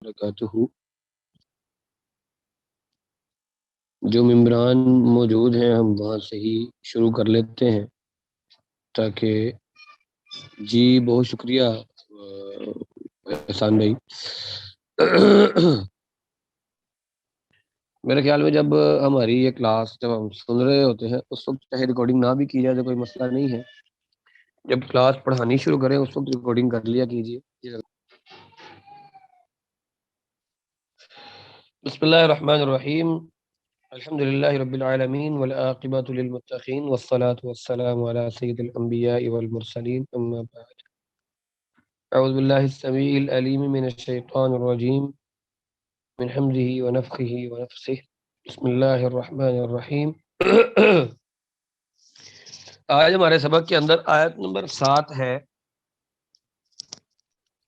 وبرکاتہ۔ جو ممبران موجود ہیں ہم وہاں سے ہی شروع کر لیتے ہیں تاکہ جی بہت شکریہ احسان بھائی۔ میرے خیال میں جب ہماری یہ کلاس جب ہم سن رہے ہوتے ہیں اس وقت چاہے ریکارڈنگ نہ بھی کی جائے تو کوئی مسئلہ نہیں ہے، جب کلاس پڑھانی شروع کریں اس وقت ریکارڈنگ کر لیا کیجیے۔ بسم اللہ الرحمن الرحیم، الحمد للہ رب العالمین والعاقبۃ للمتقین والصلاة والسلام علی سید الانبیاء والمرسلین، اما بعد، اعوذ باللہ السمیع العلیم من الشیطان الرجیم من حمزہ ونفخہ ونفثہ، بسم اللہ الرحمن الرحیم۔ آج ہمارے سبق کے اندر آیت نمبر 7 ہے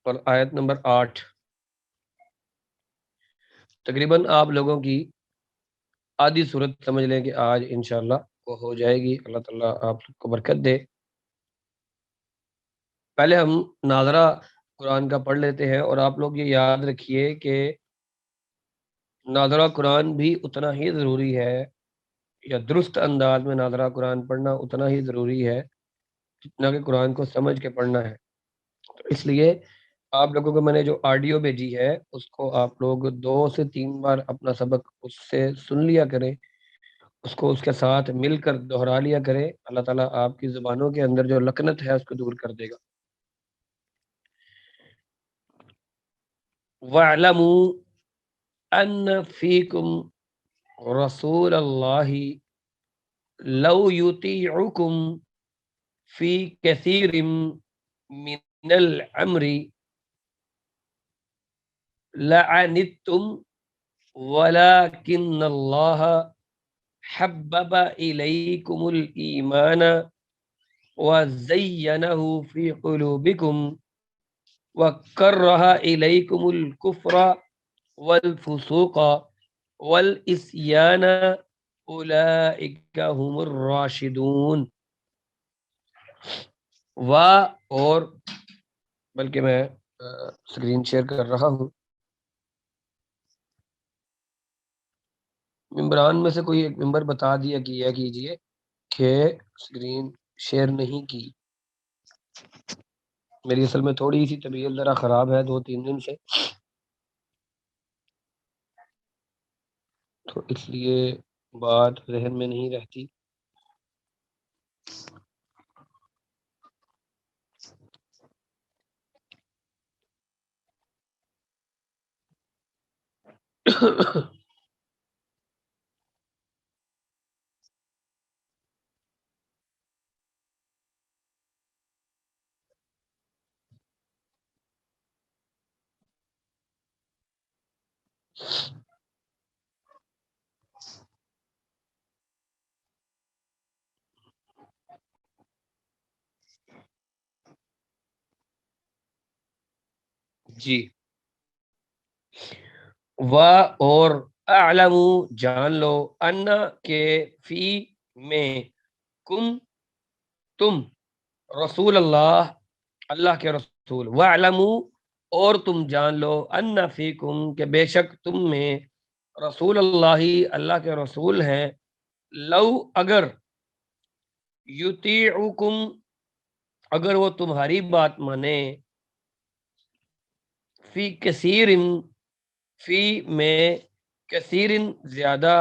اور آیت نمبر 8 تقریباً آپ لوگوں کی آدھی صورت سمجھ لیں کہ آج انشاءاللہ وہ ہو جائے گی۔ اللہ تعالیٰ آپ کو برکت دے۔ پہلے ہم ناظرہ قرآن کا پڑھ لیتے ہیں، اور آپ لوگ یہ یاد رکھیے کہ ناظرہ قرآن بھی اتنا ہی ضروری ہے، یا درست انداز میں ناظرہ قرآن پڑھنا اتنا ہی ضروری ہے جتنا کہ قرآن کو سمجھ کے پڑھنا ہے۔ تو اس لیے آپ لوگوں کو میں نے جو آڈیو بھیجی ہے اس کو آپ لوگ 2 سے 3 بار اپنا سبق اس سے سن لیا کریں، اس کو اس کے ساتھ مل کر دہرا لیا کریں۔ اللہ تعالیٰ آپ کی زبانوں کے اندر جو لکنت ہے اس کو دور کر دے گا۔ وَاعْلَمُوا أَنَّ فِيكُمْ رَسُولَ اللَّهِ لَوْ يُطِيعُكُمْ فِي كَثِيرٍ مِّنَ الْأَمْرِ لَعَنِتُّمْ وَلَكِنَّ اللَّهَ حَبَّبَ إِلَيْكُمُ الْإِيمَانَ وَزَيَّنَهُ فِي قُلُوبِكُمْ وَكَرَّهَ إِلَيْكُمُ الْكُفْرَ وَالْفُسُوقَ وَالْعِصْيَانَ أُولَئِكَ هُمُ الرَّاشِدُونَ۔ اور بلکہ میں اسکرین شیئر کر رہا ہوں، ممبران میں سے کوئی ایک ممبر بتا دیا کیجئے کہ اسکرین شیئر نہیں کی۔ میری اصل میں تھوڑی سی طبیعت ذرا خراب ہے 2-3 دن سے، تو اس لیے بات ذہن میں نہیں رہتی۔ جی، اور اعلم جان لو، ان کے فی میں، کم تم، رسول اللہ اللہ کے رسول، وَاعْلَمُوا اور تم جان لو، ان فیکم کہ بے شک تم میں، رسول اللہ اللہ کے رسول ہیں، لو اگر، یطیعکم اگر وہ تمہاری بات مانے، فی کثیر، فی میں، کثیر زیادہ،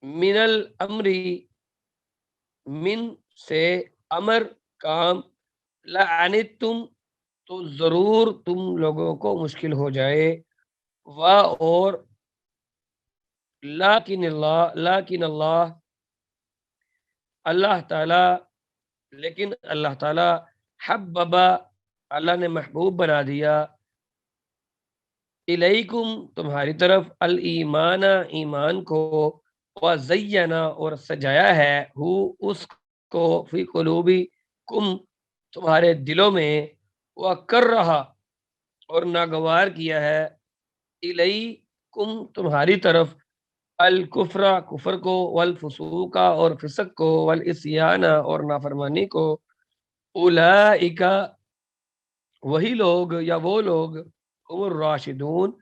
من الامر من سے امر کام، لعنتم تو ضرور تم لوگوں کو مشکل ہو جائے، اور لیکن اللہ اللہ تعالی، لیکن اللہ تعالی، حببا اللہ نے محبوب بنا دیا، الیکم تمہاری طرف، الایمان ایمان کو، وزینا اور سجایا ہے، اس کو، فی قلوبکم تمہارے دلوں میں، وکرہا اور ناگوار کیا ہے، الیکم تمہاری طرف، الکفر کفر کو، والفسوق اور فسق کو، والعصیان اور نافرمانی کو، اولئک وہی لوگ یا وہ لوگ ہم الراشدون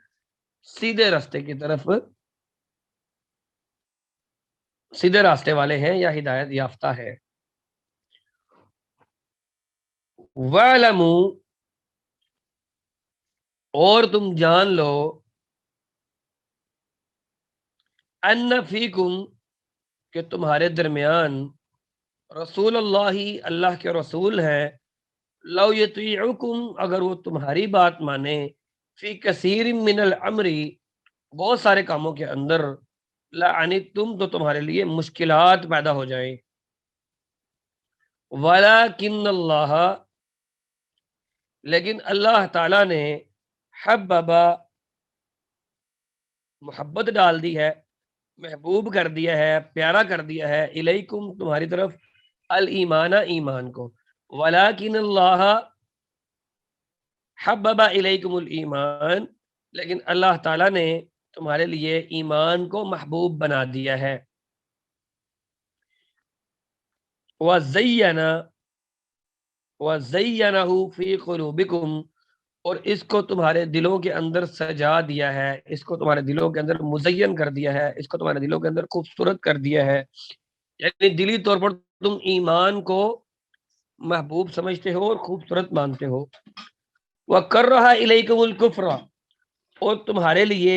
سیدھے راستے کی طرف سیدھے راستے والے ہیں یا ہدایت یافتہ ہے. وَاعْلَمُوا اور تم جان لو ان فیکم کہ تمہارے درمیان رسول اللہ اللہ کے رسول ہیں لو یطیعکم اگر وہ تمہاری بات مانے فی کثیر من الامر بہت سارے کاموں کے اندر لعنتم تو تمہارے لیے مشکلات پیدا ہو جائیں. ولکن اللہ لیکن اللہ تعالیٰ نے حببا محبت ڈال دی ہے محبوب کر دیا ہے پیارا کر دیا ہے الیکم تمہاری طرف الایمان ایمان کو. ولکن اللہ حبب الیکم الایمان لیکن اللہ تعالیٰ نے تمہارے لیے ایمان کو محبوب بنا دیا ہے. وَزَيَّنَهُ فِي قُلُوبِكُمْ اور اس کو تمہارے دلوں کے اندر سجا دیا ہے اس کو تمہارے دلوں کے اندر مزین کر دیا ہے اس کو تمہارے دلوں کے اندر خوبصورت کر دیا ہے. یعنی دلی طور پر تم ایمان کو محبوب سمجھتے ہو اور خوبصورت مانتے ہو. وَكَرَّهَ إِلَيْكُمُ الْكُفْرَ اور تمہارے لیے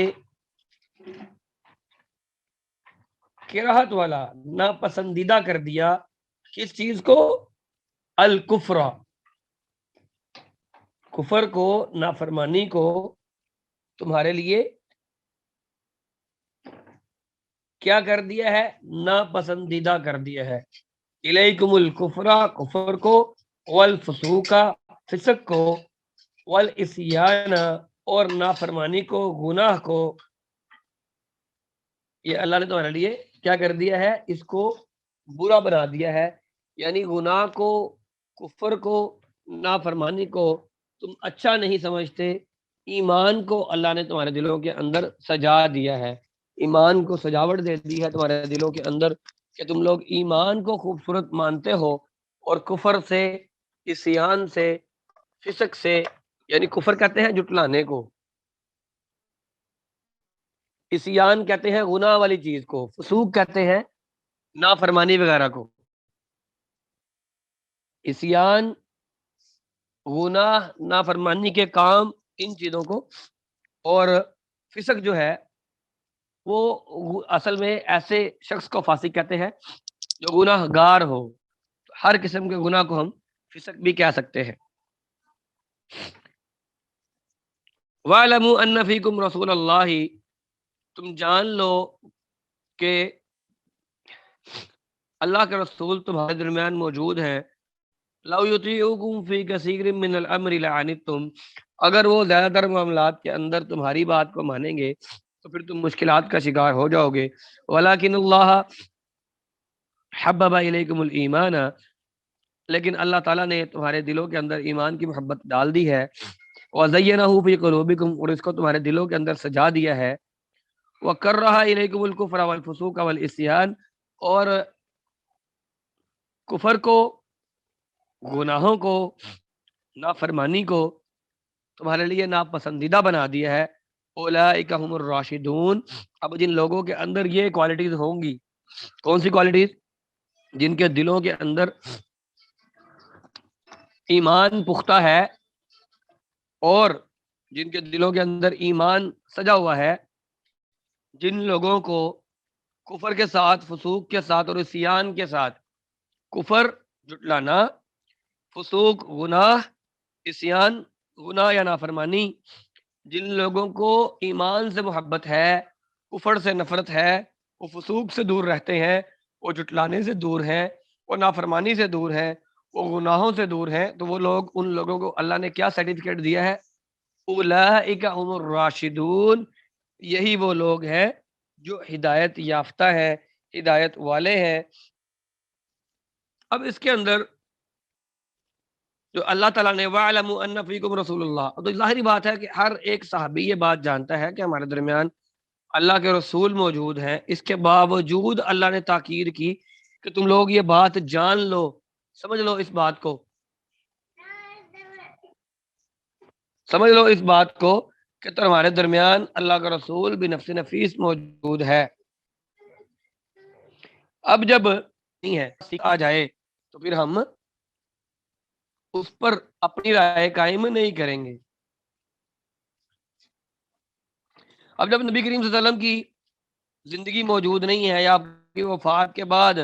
کراہت والا ناپسندیدہ کر دیا کس چیز کو الکفر کفر کو نافرمانی کو تمہارے لیے کیا کر دیا ہے ناپسندیدہ کر دیا ہے. الیکم الکفر کفر کو والفسوق فسق کو والعصیان اور نافرمانی کو گناہ کو یہ اللہ نے تمہارے لیے کیا کر دیا ہے اس کو برا بنا دیا ہے. یعنی گناہ کو کفر کو نافرمانی کو تم اچھا نہیں سمجھتے ایمان کو اللہ نے تمہارے دلوں کے اندر سجا دیا ہے ایمان کو سجاوٹ دے دی ہے تمہارے دلوں کے اندر کہ تم لوگ ایمان کو خوبصورت مانتے ہو اور کفر سے عصیان سے فسق سے یعنی کفر کہتے ہیں جھٹلانے کو عصیان کہتے ہیں گناہ والی چیز کو فسوق کہتے ہیں نافرمانی وغیرہ کو. عصیان گناہ نافرمانی کے کام ان چیزوں کو اور فسق جو ہے وہ اصل میں ایسے شخص کو فاسق کہتے ہیں جو گناہ گار ہو. ہر قسم کے گناہ کو ہم فسق بھی کہہ سکتے ہیں. وَاعْلَمُوا أَنَّ فِيكُمْ رَسُولَ اللَّهِ تم جان لو کہ اللہ کے رسول تمہارے درمیان موجود ہیں لو یطیعکم فی کثیر من الامر لعنتم اگر وہ زیادہ تر معاملات کے اندر تمہاری بات کو مانیں گے تو پھر تم مشکلات کا شکار ہو جاؤ گے. ولکن اللہ حبب الیکم الایمان لیکن اللہ تعالیٰ نے تمہارے دلوں کے اندر ایمان کی محبت ڈال دی ہے. وزینہ فی قلوبکم اور اس کو تمہارے دلوں کے اندر سجا دیا ہے. وکرہ الیکم الکفر والفسوق والعصیان اور کفر کو گناہوں کو نافرمانی کو تمہارے لیے ناپسندیدہ بنا دیا ہے. اولئک هم الراشدون اب جن لوگوں کے اندر یہ کوالٹیز ہوں گی کون سی کوالٹیز جن کے دلوں کے اندر ایمان پختہ ہے اور جن کے دلوں کے اندر ایمان سجا ہوا ہے جن لوگوں کو کفر کے ساتھ فسوق کے ساتھ اور عصیان کے ساتھ کفر جھٹلانا فسوق گناہ عصیان گناہ یا نافرمانی جن لوگوں کو ایمان سے محبت ہے کفر سے نفرت ہے وہ فسوق سے دور رہتے ہیں وہ جھٹلانے سے دور ہیں وہ نافرمانی سے دور ہیں وہ گناہوں سے دور ہیں تو وہ لوگ ان لوگوں کو اللہ نے کیا سرٹیفکیٹ دیا ہے اولئک هم الراشدون یہی وہ لوگ ہیں جو ہدایت یافتہ ہیں ہدایت والے ہیں. اب اس کے اندر جو اللہ تعالیٰ نے وَاعْلَمُوا أَنَّ فِيكُمْ رَسُولُ اللَّهِ تو ظاہری بات ہے کہ ہر ایک صحابی یہ بات جانتا ہے کہ ہمارے درمیان اللہ کے رسول موجود ہیں. اس کے باوجود اللہ نے تاکید کی کہ تم لوگ یہ بات جان لو سمجھ لو اس بات کو سمجھ لو اس بات کو کہ تمہارے درمیان اللہ کا رسول بنفس نفیس موجود ہے. اب جب نہیں ہے آ جائے تو پھر ہم اس پر اپنی رائے قائم نہیں کریں گے. اب جب نبی کریم صلی اللہ علیہ وسلم کی زندگی موجود نہیں ہے یا آپ کی وفات کے بعد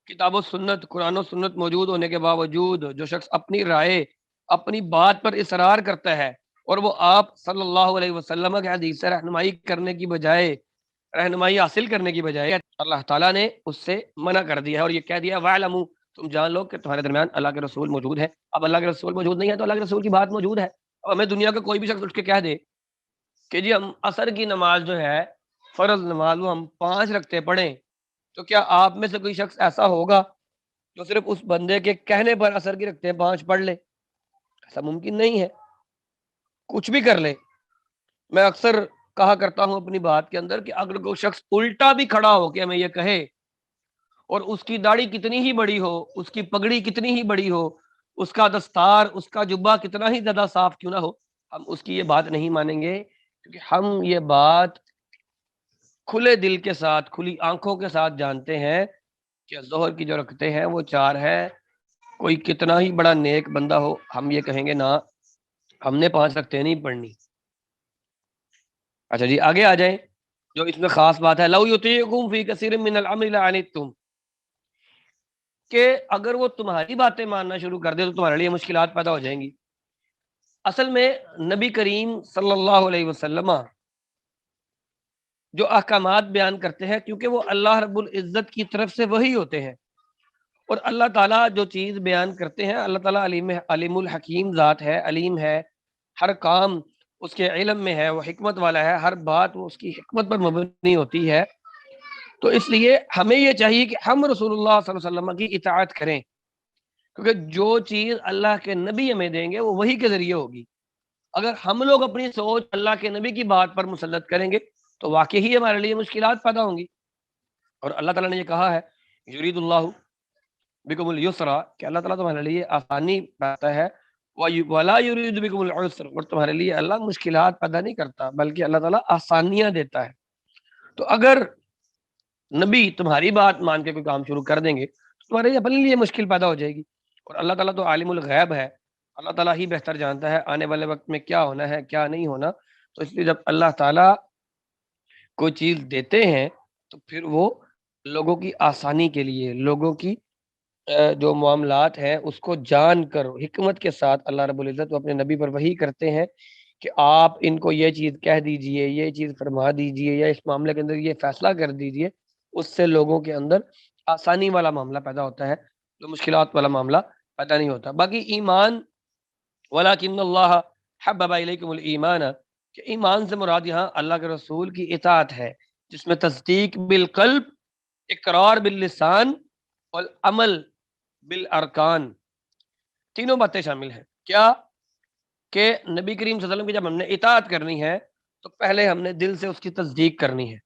کتاب و سنت قرآن و سنت موجود ہونے کے باوجود جو شخص اپنی رائے اپنی بات پر اصرار کرتا ہے اور وہ آپ صلی اللہ علیہ وسلم کے حدیث سے رہنمائی کرنے کی بجائے رہنمائی حاصل کرنے کی بجائے اللہ تعالیٰ نے اس سے منع کر دیا ہے اور یہ کہہ دیا وَاعْلَمُوا تم جان لو کہ تمہارے درمیان اللہ کے رسول موجود ہے. اب اللہ کے رسول موجود نہیں ہے تو اللہ کے رسول کی بات موجود ہے. اب ہمیں دنیا کا کوئی بھی شخص اٹھ کے کہہ دے کہ جی ہم عصر کی نماز جو ہے فرض نماز وہ ہم 5 رکعتیں پڑھیں، تو کیا آپ میں سے کوئی شخص ایسا ہوگا جو صرف اس بندے کے کہنے پر عصر کی رکعتیں 5 پڑھ لے؟ ایسا ممکن نہیں ہے. کچھ بھی کر لے. میں اکثر کہا کرتا ہوں اپنی بات کے اندر کہ اگر کوئی شخص الٹا بھی کھڑا ہو کہ ہمیں یہ کہے اور اس کی داڑھی کتنی ہی بڑی ہو، اس کی پگڑی کتنی ہی بڑی ہو، اس کا دستار اس کا جبہ کتنا ہی زیادہ صاف کیوں نہ ہو، ہم اس کی یہ بات نہیں مانیں گے، کیونکہ ہم یہ بات کھلے دل کے ساتھ کھلی آنکھوں کے ساتھ جانتے ہیں کہ ظہر کی جو رکعتیں ہیں وہ 4 ہیں. کوئی کتنا ہی بڑا نیک بندہ ہو ہم یہ کہیں گے نا ہم نے 5 رکعتیں نہیں پڑھنی. اچھا جی آگے آ جائیں. جو اس میں خاص بات ہے لو یطیعکم فی کثیر من الامر لعنتم، کہ اگر وہ تمہاری باتیں ماننا شروع کر دے تو تمہارے لیے مشکلات پیدا ہو جائیں گی. اصل میں نبی کریم صلی اللہ علیہ وسلم جو احکامات بیان کرتے ہیں کیونکہ وہ اللہ رب العزت کی طرف سے وحی ہوتے ہیں، اور اللہ تعالیٰ جو چیز بیان کرتے ہیں اللہ تعالیٰ علیم الحکیم ذات ہے، علیم ہے، ہر کام اس کے علم میں ہے، وہ حکمت والا ہے، ہر بات وہ اس کی حکمت پر مبنی ہوتی ہے. تو اس لیے ہمیں یہ چاہیے کہ ہم رسول اللہ صلی اللہ علیہ وسلم کی اطاعت کریں، کیونکہ جو چیز اللہ کے نبی ہمیں دیں گے وہ وحی کے ذریعے ہوگی. اگر ہم لوگ اپنی سوچ اللہ کے نبی کی بات پر مسلط کریں گے تو واقعی ہی ہمارے لیے مشکلات پیدا ہوں گی. اور اللہ تعالیٰ نے یہ کہا ہے یرید اللہ بکم اليسرا کہ اللہ تعالیٰ تمہارے لیے آسانی پاتا ہے، ولا یرید بکم العسر، اور تمہارے لیے اللہ مشکلات پیدا نہیں کرتا بلکہ اللہ تعالیٰ آسانیاں دیتا ہے. تو اگر نبی تمہاری بات مان کے کوئی کام شروع کر دیں گے تو تمہارے اپنے لیے مشکل پیدا ہو جائے گی. اور اللہ تعالیٰ تو عالم الغیب ہے، اللہ تعالیٰ ہی بہتر جانتا ہے آنے والے وقت میں کیا ہونا ہے کیا نہیں ہونا. تو اس لیے جب اللہ تعالیٰ کوئی چیز دیتے ہیں تو پھر وہ لوگوں کی آسانی کے لیے، لوگوں کی جو معاملات ہیں اس کو جان کر حکمت کے ساتھ اللہ رب العزت اپنے نبی پر وحی کرتے ہیں کہ آپ ان کو یہ چیز کہہ دیجئے، یہ چیز فرما دیجئے، یا اس معاملے کے اندر یہ فیصلہ کر دیجئے. اس سے لوگوں کے اندر آسانی والا معاملہ پیدا ہوتا ہے، جو مشکلات والا معاملہ پیدا نہیں ہوتا. باقی ایمان وَلَٰكِنَّ اللَّهَ حَبَّبَ إِلَيْكُمُ الْإِيمَانَ کہ ایمان سے مراد یہاں اللہ کے رسول کی اطاعت ہے، جس میں تصدیق بالقلب، اقرار باللسان اور عمل بالارکان تینوں باتیں شامل ہیں. کیا کہ نبی کریم صلی اللہ علیہ وسلم کی جب ہم نے اطاعت کرنی ہے تو پہلے ہم نے دل سے اس کی تصدیق کرنی ہے،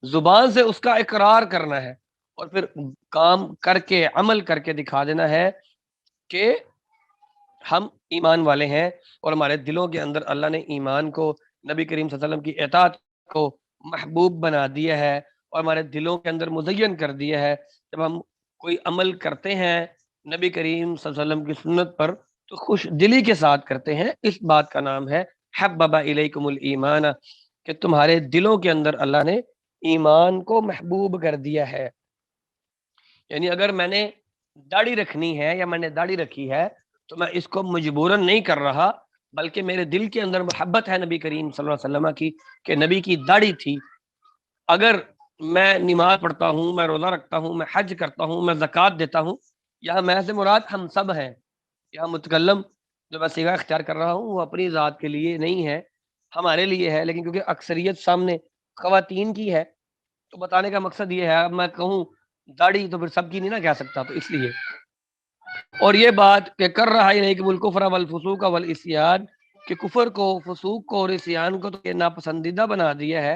زبان سے اس کا اقرار کرنا ہے، اور پھر کام کر کے عمل کر کے دکھا دینا ہے کہ ہم ایمان والے ہیں اور ہمارے دلوں کے اندر اللہ نے ایمان کو، نبی کریم صلی اللہ علیہ وسلم کی اطاعت کو محبوب بنا دیا ہے اور ہمارے دلوں کے اندر مزین کر دیا ہے. جب ہم کوئی عمل کرتے ہیں نبی کریم صلی اللہ علیہ وسلم کی سنت پر تو خوش دلی کے ساتھ کرتے ہیں. اس بات کا نام ہے حبب الیکم الایمان، کہ تمہارے دلوں کے اندر اللہ نے ایمان کو محبوب کر دیا ہے. یعنی اگر میں نے داڑھی رکھنی ہے یا میں نے داڑھی رکھی ہے تو میں اس کو مجبوراً نہیں کر رہا، بلکہ میرے دل کے اندر محبت ہے نبی کریم صلی اللہ علیہ وسلم کی کہ نبی کی داڑھی تھی. اگر میں نماز پڑھتا ہوں، میں روزہ رکھتا ہوں، میں حج کرتا ہوں، میں زکوٰۃ دیتا ہوں، یہاں میں سے مراد ہم سب ہیں. یہاں متکلم جو میں صیغہ اختیار کر رہا ہوں وہ اپنی ذات کے لیے نہیں ہے، ہمارے لیے ہے، لیکن کیونکہ اکثریت سامنے خواتین کی ہے تو بتانے کا مقصد یہ ہے. اب میں کہوں داڑھی تو پھر سب کی نہیں نہ کہہ سکتا، تو اس لیے. اور یہ بات کہ کر رہا ہی نہیں کہ الکفر والفسوق والعصیان، کہ کفر کو، فسوق کو اور عصیان کو تو یہ ناپسندیدہ بنا دیا ہے.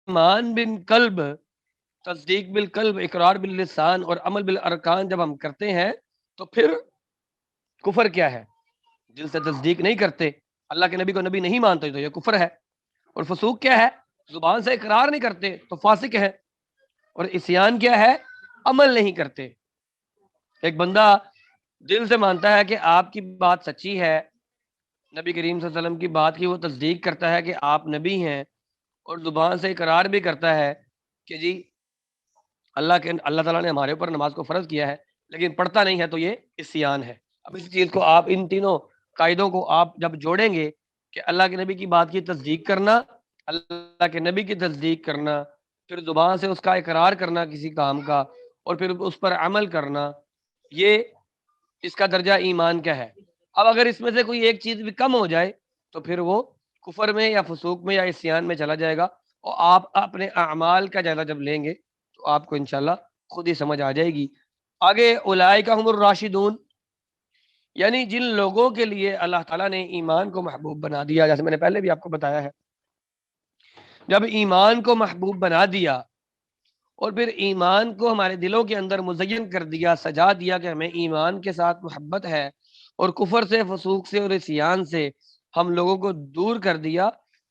ایمان بن قلب، تصدیق بالقلب، اقرار باللسان اور عمل بالارکان جب ہم کرتے ہیں تو پھر کفر کیا ہے؟ دل سے تصدیق نہیں کرتے، اللہ کے نبی کو نبی نہیں مانتے تو یہ کفر ہے۔ اور فسوق کیا ہے؟ زبان سے اقرار نہیں کرتے تو فاسق ہے۔ اور عصیان کیا ہے؟ عمل نہیں کرتے۔ ایک بندہ دل سے مانتا ہے کہ آپ کی بات سچی ہے، نبی کریم صلی اللہ علیہ وسلم کی بات کی وہ تصدیق کرتا ہے کہ آپ نبی ہیں، اور زبان سے اقرار بھی کرتا ہے کہ جی اللہ تعالیٰ نے ہمارے اوپر نماز کو فرض کیا ہے، لیکن پڑھتا نہیں ہے، تو یہ عصیان ہے۔ اب اس چیز کو آپ ان تینوں قاعدوں کو آپ جب جوڑیں گے کہ اللہ کے نبی کی بات کی تصدیق کرنا، اللہ کے نبی کی تصدیق کرنا، پھر زبان سے اس کا اقرار کرنا کسی کام کا، اور پھر اس پر عمل کرنا، یہ اس کا درجہ ایمان کیا ہے۔ اب اگر اس میں سے کوئی ایک چیز بھی کم ہو جائے تو پھر وہ کفر میں یا فسوق میں یا عصیان میں چلا جائے گا، اور آپ اپنے اعمال کا جائزہ جب لیں گے تو آپ کو انشاءاللہ خود ہی سمجھ آ جائے گی۔ آگے اولئک هم الراشدون، یعنی جن لوگوں کے لیے اللہ تعالیٰ نے ایمان کو محبوب بنا دیا، جیسے میں نے پہلے بھی آپ کو بتایا ہے، جب ایمان کو محبوب بنا دیا اور پھر ایمان کو ہمارے دلوں کے اندر مزین کر دیا، سجا دیا کہ ہمیں ایمان کے ساتھ محبت ہے، اور کفر سے، فسوق سے اور عصیان سے ہم لوگوں کو دور کر دیا،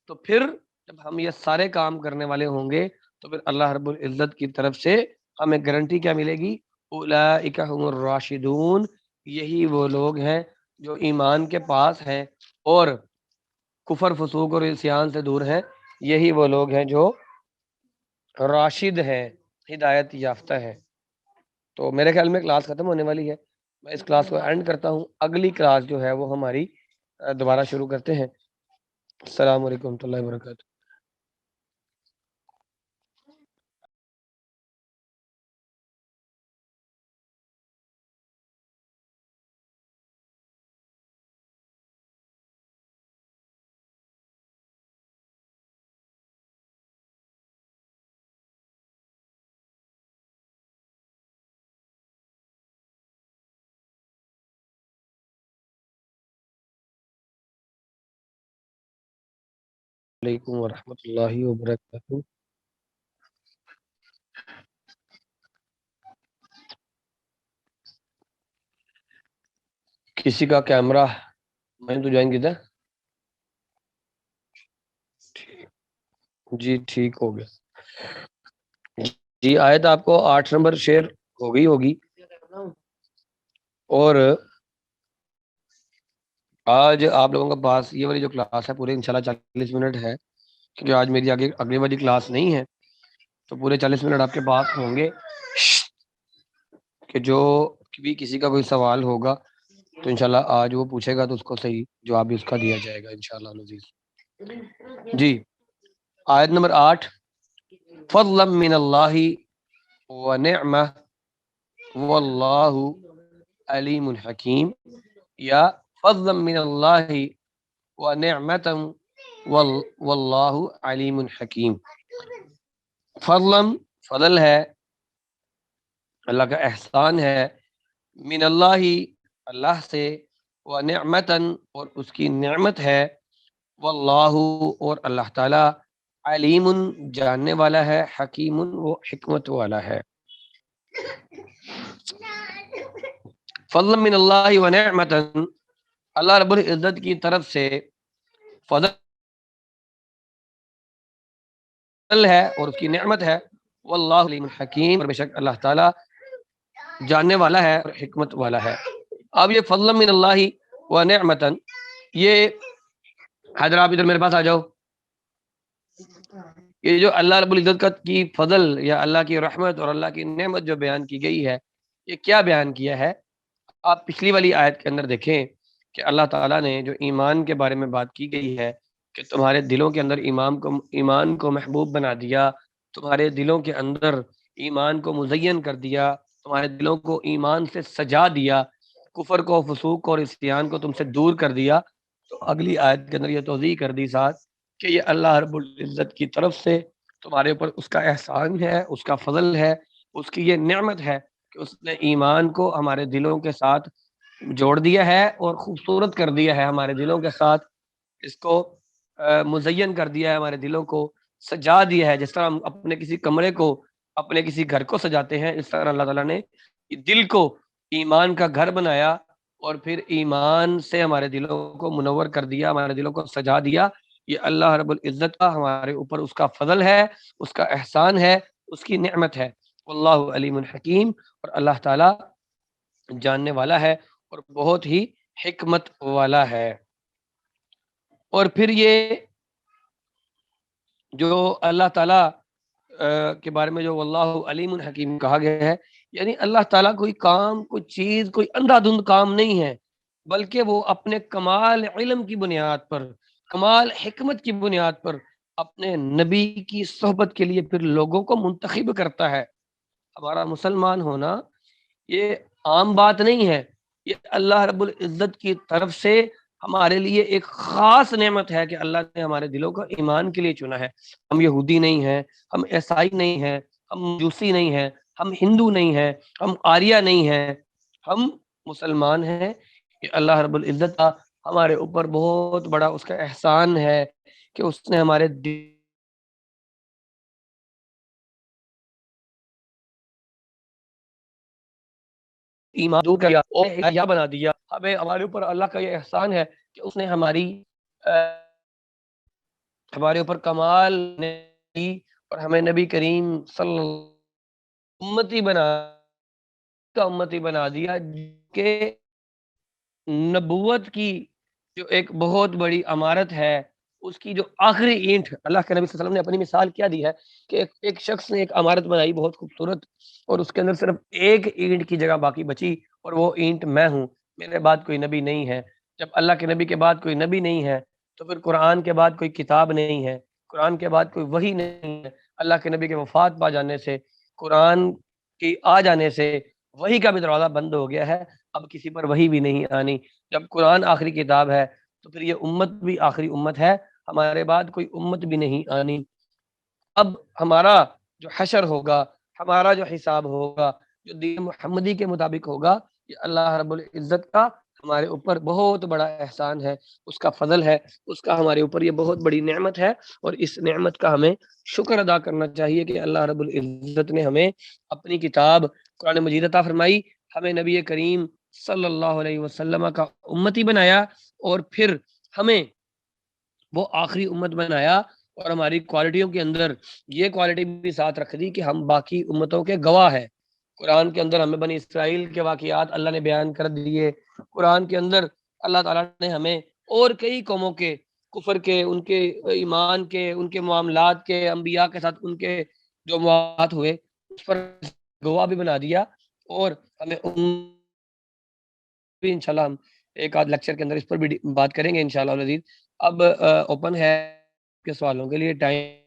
تو پھر جب ہم یہ سارے کام کرنے والے ہوں گے تو پھر اللہ رب العزت کی طرف سے ہمیں گارنٹی کیا ملے گی؟ اولئک هم الراشدون، یہی وہ لوگ ہیں جو ایمان کے پاس ہیں اور کفر، فسوق اور عصیان سے دور ہیں، یہی وہ لوگ ہیں جو راشد ہیں، ہدایت یافتہ ہے۔ تو میرے خیال میں کلاس ختم ہونے والی ہے، میں اس کلاس کو اینڈ کرتا ہوں، اگلی کلاس جو ہے وہ ہماری دوبارہ شروع کرتے ہیں۔ السلام علیکم ورحمۃ اللہ وبرکاتہ۔ علیکم ورحمۃ اللہ وبرکاتہ۔ کسی کا کیمرہ میں نے تو جوائن کیا تھا؟ جی ٹھیک ہو گیا جی۔ آیت آپ کو 8 نمبر شیئر ہو گئی ہوگی، اور آج آپ لوگوں کے پاس یہ والی جو کلاس ہے پورے انشاءاللہ 40 منٹ ہے، کیونکہ آج میری آگے اگلی والی کلاس نہیں ہے، تو پورے 40 منٹ آپ کے پاس ہوں گے، کہ جو بھی کسی کا کوئی سوال ہوگا تو انشاءاللہ آج وہ پوچھے گا تو اس کو صحیح جواب بھی اس کا دیا جائے گا انشاءاللہ العزیز۔ جی آیت نمبر 8، فضلا من اللہ ونعمہ واللہ علیم حکیم، یا فضلا من اللہ ونعمتا واللہ علیم حکیم۔ فضلا، فضل ہے، اللہ کا احسان ہے، من اللہ، اللہ سے، ونعمتا، اور اس کی نعمت ہے، واللہ، اور اللہ تعالی، علیم، جاننے والا ہے، حکیم، وہ حکمت والا ہے۔ فضل من اللہ ونعمتا، اللہ رب العزت کی طرف سے فضل ہے اور اس کی نعمت ہے، واللہ علیم حکیم، اور بے شک اللہ تعالی جاننے والا ہے اور حکمت والا ہے۔ اب یہ فضل من اللہ ونعمتا، یہ حضرات ادھر میرے پاس آ جاؤ، یہ جو اللہ رب العزت کی فضل یا اللہ کی رحمت اور اللہ کی نعمت جو بیان کی گئی ہے، یہ کیا بیان کیا ہے؟ آپ پچھلی والی آیت کے اندر دیکھیں کہ اللہ تعالیٰ نے جو ایمان کے بارے میں بات کی گئی ہے کہ تمہارے دلوں کے اندر ایمان کو محبوب بنا دیا، تمہارے دلوں کے اندر ایمان کو مزین کر دیا، تمہارے دلوں کو ایمان سے سجا دیا، کفر کو، فسوق اور عصیان کو تم سے دور کر دیا، تو اگلی آیت کے اندر یہ توضیح کر دی ساتھ کہ یہ اللہ رب العزت کی طرف سے تمہارے اوپر اس کا احسان ہے، اس کا فضل ہے، اس کی یہ نعمت ہے کہ اس نے ایمان کو ہمارے دلوں کے ساتھ جوڑ دیا ہے اور خوبصورت کر دیا ہے ہمارے دلوں کے ساتھ، اس کو مزین کر دیا ہے، ہمارے دلوں کو سجا دیا ہے۔ جس طرح ہم اپنے کسی کمرے کو، اپنے کسی گھر کو سجاتے ہیں، اس طرح اللہ تعالیٰ نے دل کو ایمان کا گھر بنایا اور پھر ایمان سے ہمارے دلوں کو منور کر دیا، ہمارے دلوں کو سجا دیا، یہ اللہ رب العزت کا ہمارے اوپر اس کا فضل ہے، اس کا احسان ہے، اس کی نعمت ہے۔ اللہ علیم الحکیم، اور اللہ تعالیٰ جاننے والا ہے اور بہت ہی حکمت والا ہے۔ اور پھر یہ جو اللہ تعالیٰ کے بارے میں جو واللہ علیم الحکیم کہا گیا ہے، یعنی اللہ تعالیٰ کوئی کام، کوئی چیز، کوئی اندھا دھند کام نہیں ہے، بلکہ وہ اپنے کمال علم کی بنیاد پر، کمال حکمت کی بنیاد پر اپنے نبی کی صحبت کے لیے پھر لوگوں کو منتخب کرتا ہے۔ ہمارا مسلمان ہونا یہ عام بات نہیں ہے، یہ اللہ رب العزت کی طرف سے ہمارے لیے ایک خاص نعمت ہے کہ اللہ نے ہمارے دلوں کو ایمان کے لیے چنا ہے۔ ہم یہودی نہیں ہیں، ہم عیسائی نہیں ہیں، ہم مجوسی نہیں ہیں، ہم ہندو نہیں ہیں، ہم آریہ نہیں ہیں، ہم مسلمان ہیں۔ یہ اللہ رب العزت کا ہمارے اوپر بہت بڑا اس کا احسان ہے کہ اس نے ہمارے ایمان دور کر دیا اور حیا بنا دیا۔ ہمیں ہمارے اوپر اللہ کا یہ احسان ہے کہ اس نے ہمارے اوپر کمال نے دی اور ہمیں نبی کریم صلی اللہ علیہ وسلم امتی بنا دیا کہ نبوت کی جو ایک بہت بڑی امارت ہے، اس کی جو آخری اینٹ اللہ کے نبی صلی اللہ علیہ وسلم نے اپنی مثال کیا دی ہے کہ ایک شخص نے ایک عمارت بنائی بہت خوبصورت، اور اس کے اندر صرف ایک اینٹ کی جگہ باقی بچی، اور وہ اینٹ میں ہوں۔ میرے بعد کوئی نبی نہیں ہے۔ جب اللہ کے نبی کے بعد کوئی نبی نہیں ہے تو پھر قرآن کے بعد کوئی کتاب نہیں ہے، قرآن کے بعد کوئی وحی نہیں ہے۔ اللہ کے نبی کے وفات پا جانے سے، قرآن کی آ جانے سے وحی کا بھی دروازہ بند ہو گیا ہے، اب کسی پر وحی بھی نہیں آنی۔ جب قرآن آخری کتاب ہے تو پھر یہ امت بھی آخری امت ہے، ہمارے بعد کوئی امت بھی نہیں آنی۔ اب ہمارا جو حشر ہوگا، ہمارا جو حساب ہوگا، جو دین محمدی کے مطابق ہوگا، یہ اللہ رب العزت کا ہمارے اوپر بہت بڑا احسان ہے، اس کا فضل ہے، اس کا ہمارے اوپر یہ بہت بڑی نعمت ہے، اور اس نعمت کا ہمیں شکر ادا کرنا چاہیے کہ اللہ رب العزت نے ہمیں اپنی کتاب قرآن مجید عطا فرمائی، ہمیں نبی کریم صلی اللہ علیہ وسلم کا امتی بنایا، اور پھر ہمیں وہ آخری امت بنایا، اور ہماری کوالٹیوں کے اندر یہ کوالٹی بھی ساتھ رکھ دی کہ ہم باقی امتوں کے گواہ ہیں۔ قرآن کے اندر ہمیں بنی اسرائیل کے واقعات اللہ نے بیان کر دیے، قرآن کے اندر اللہ تعالیٰ نے ہمیں اور کئی قوموں کے کفر کے، ان کے ایمان کے، ان کے معاملات کے، انبیاء کے ساتھ ان کے جو معاملات ہوئے اس پر گواہ بھی بنا دیا، اور ہمیں بھی انشاءاللہ ہم ایک آدھ لیکچر کے اندر اس پر بھی بات کریں گے انشاءاللہ العزیز۔ اب اوپن ہے کے سوالوں کے لیے ٹائم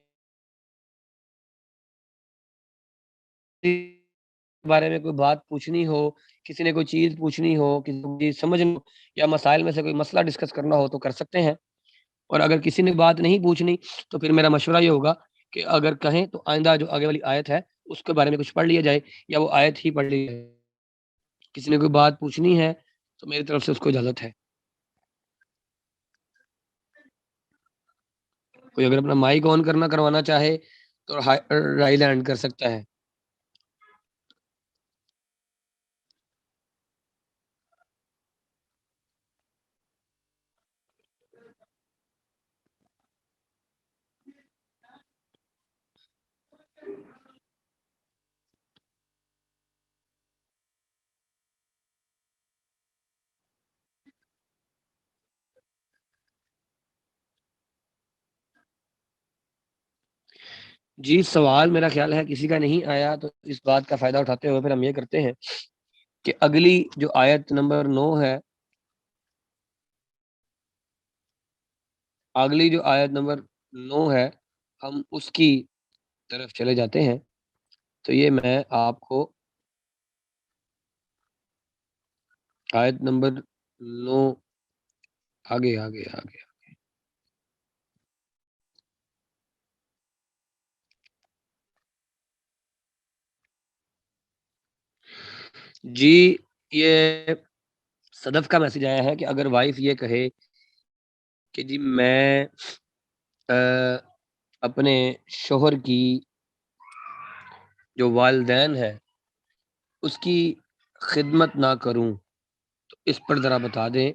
بارے میں کوئی بات پوچھنی ہو، کسی نے کوئی چیز پوچھنی ہو، کسی کو چیز سمجھنی ہو، یا مسائل میں سے کوئی مسئلہ ڈسکس کرنا ہو تو کر سکتے ہیں، اور اگر کسی نے بات نہیں پوچھنی تو پھر میرا مشورہ یہ ہوگا کہ اگر کہیں تو آئندہ جو آگے والی آیت ہے اس کے بارے میں کچھ پڑھ لیا جائے، یا وہ آیت ہی پڑھ لی جائے۔ کسی نے کوئی بات پوچھنی ہے تو میری طرف سے اس کو اجازت ہے۔ کوئی اگر اپنا مائک آن کرنا کروانا چاہے تو رائل ہینڈ کر سکتا ہے۔ جی، سوال میرا خیال ہے کسی کا نہیں آیا، تو اس بات کا فائدہ اٹھاتے ہوئے پھر ہم یہ کرتے ہیں کہ اگلی جو آیت نمبر 9 ہے، اگلی جو آیت نمبر 9 ہے، ہم اس کی طرف چلے جاتے ہیں۔ تو یہ میں آپ کو آیت نمبر 9 آگے آگے آگے جی، یہ صدف کا میسج آیا ہے کہ اگر وائف یہ کہے کہ جی میں اپنے شوہر کی جو والدین ہے اس کی خدمت نہ کروں، تو اس پر ذرا بتا دیں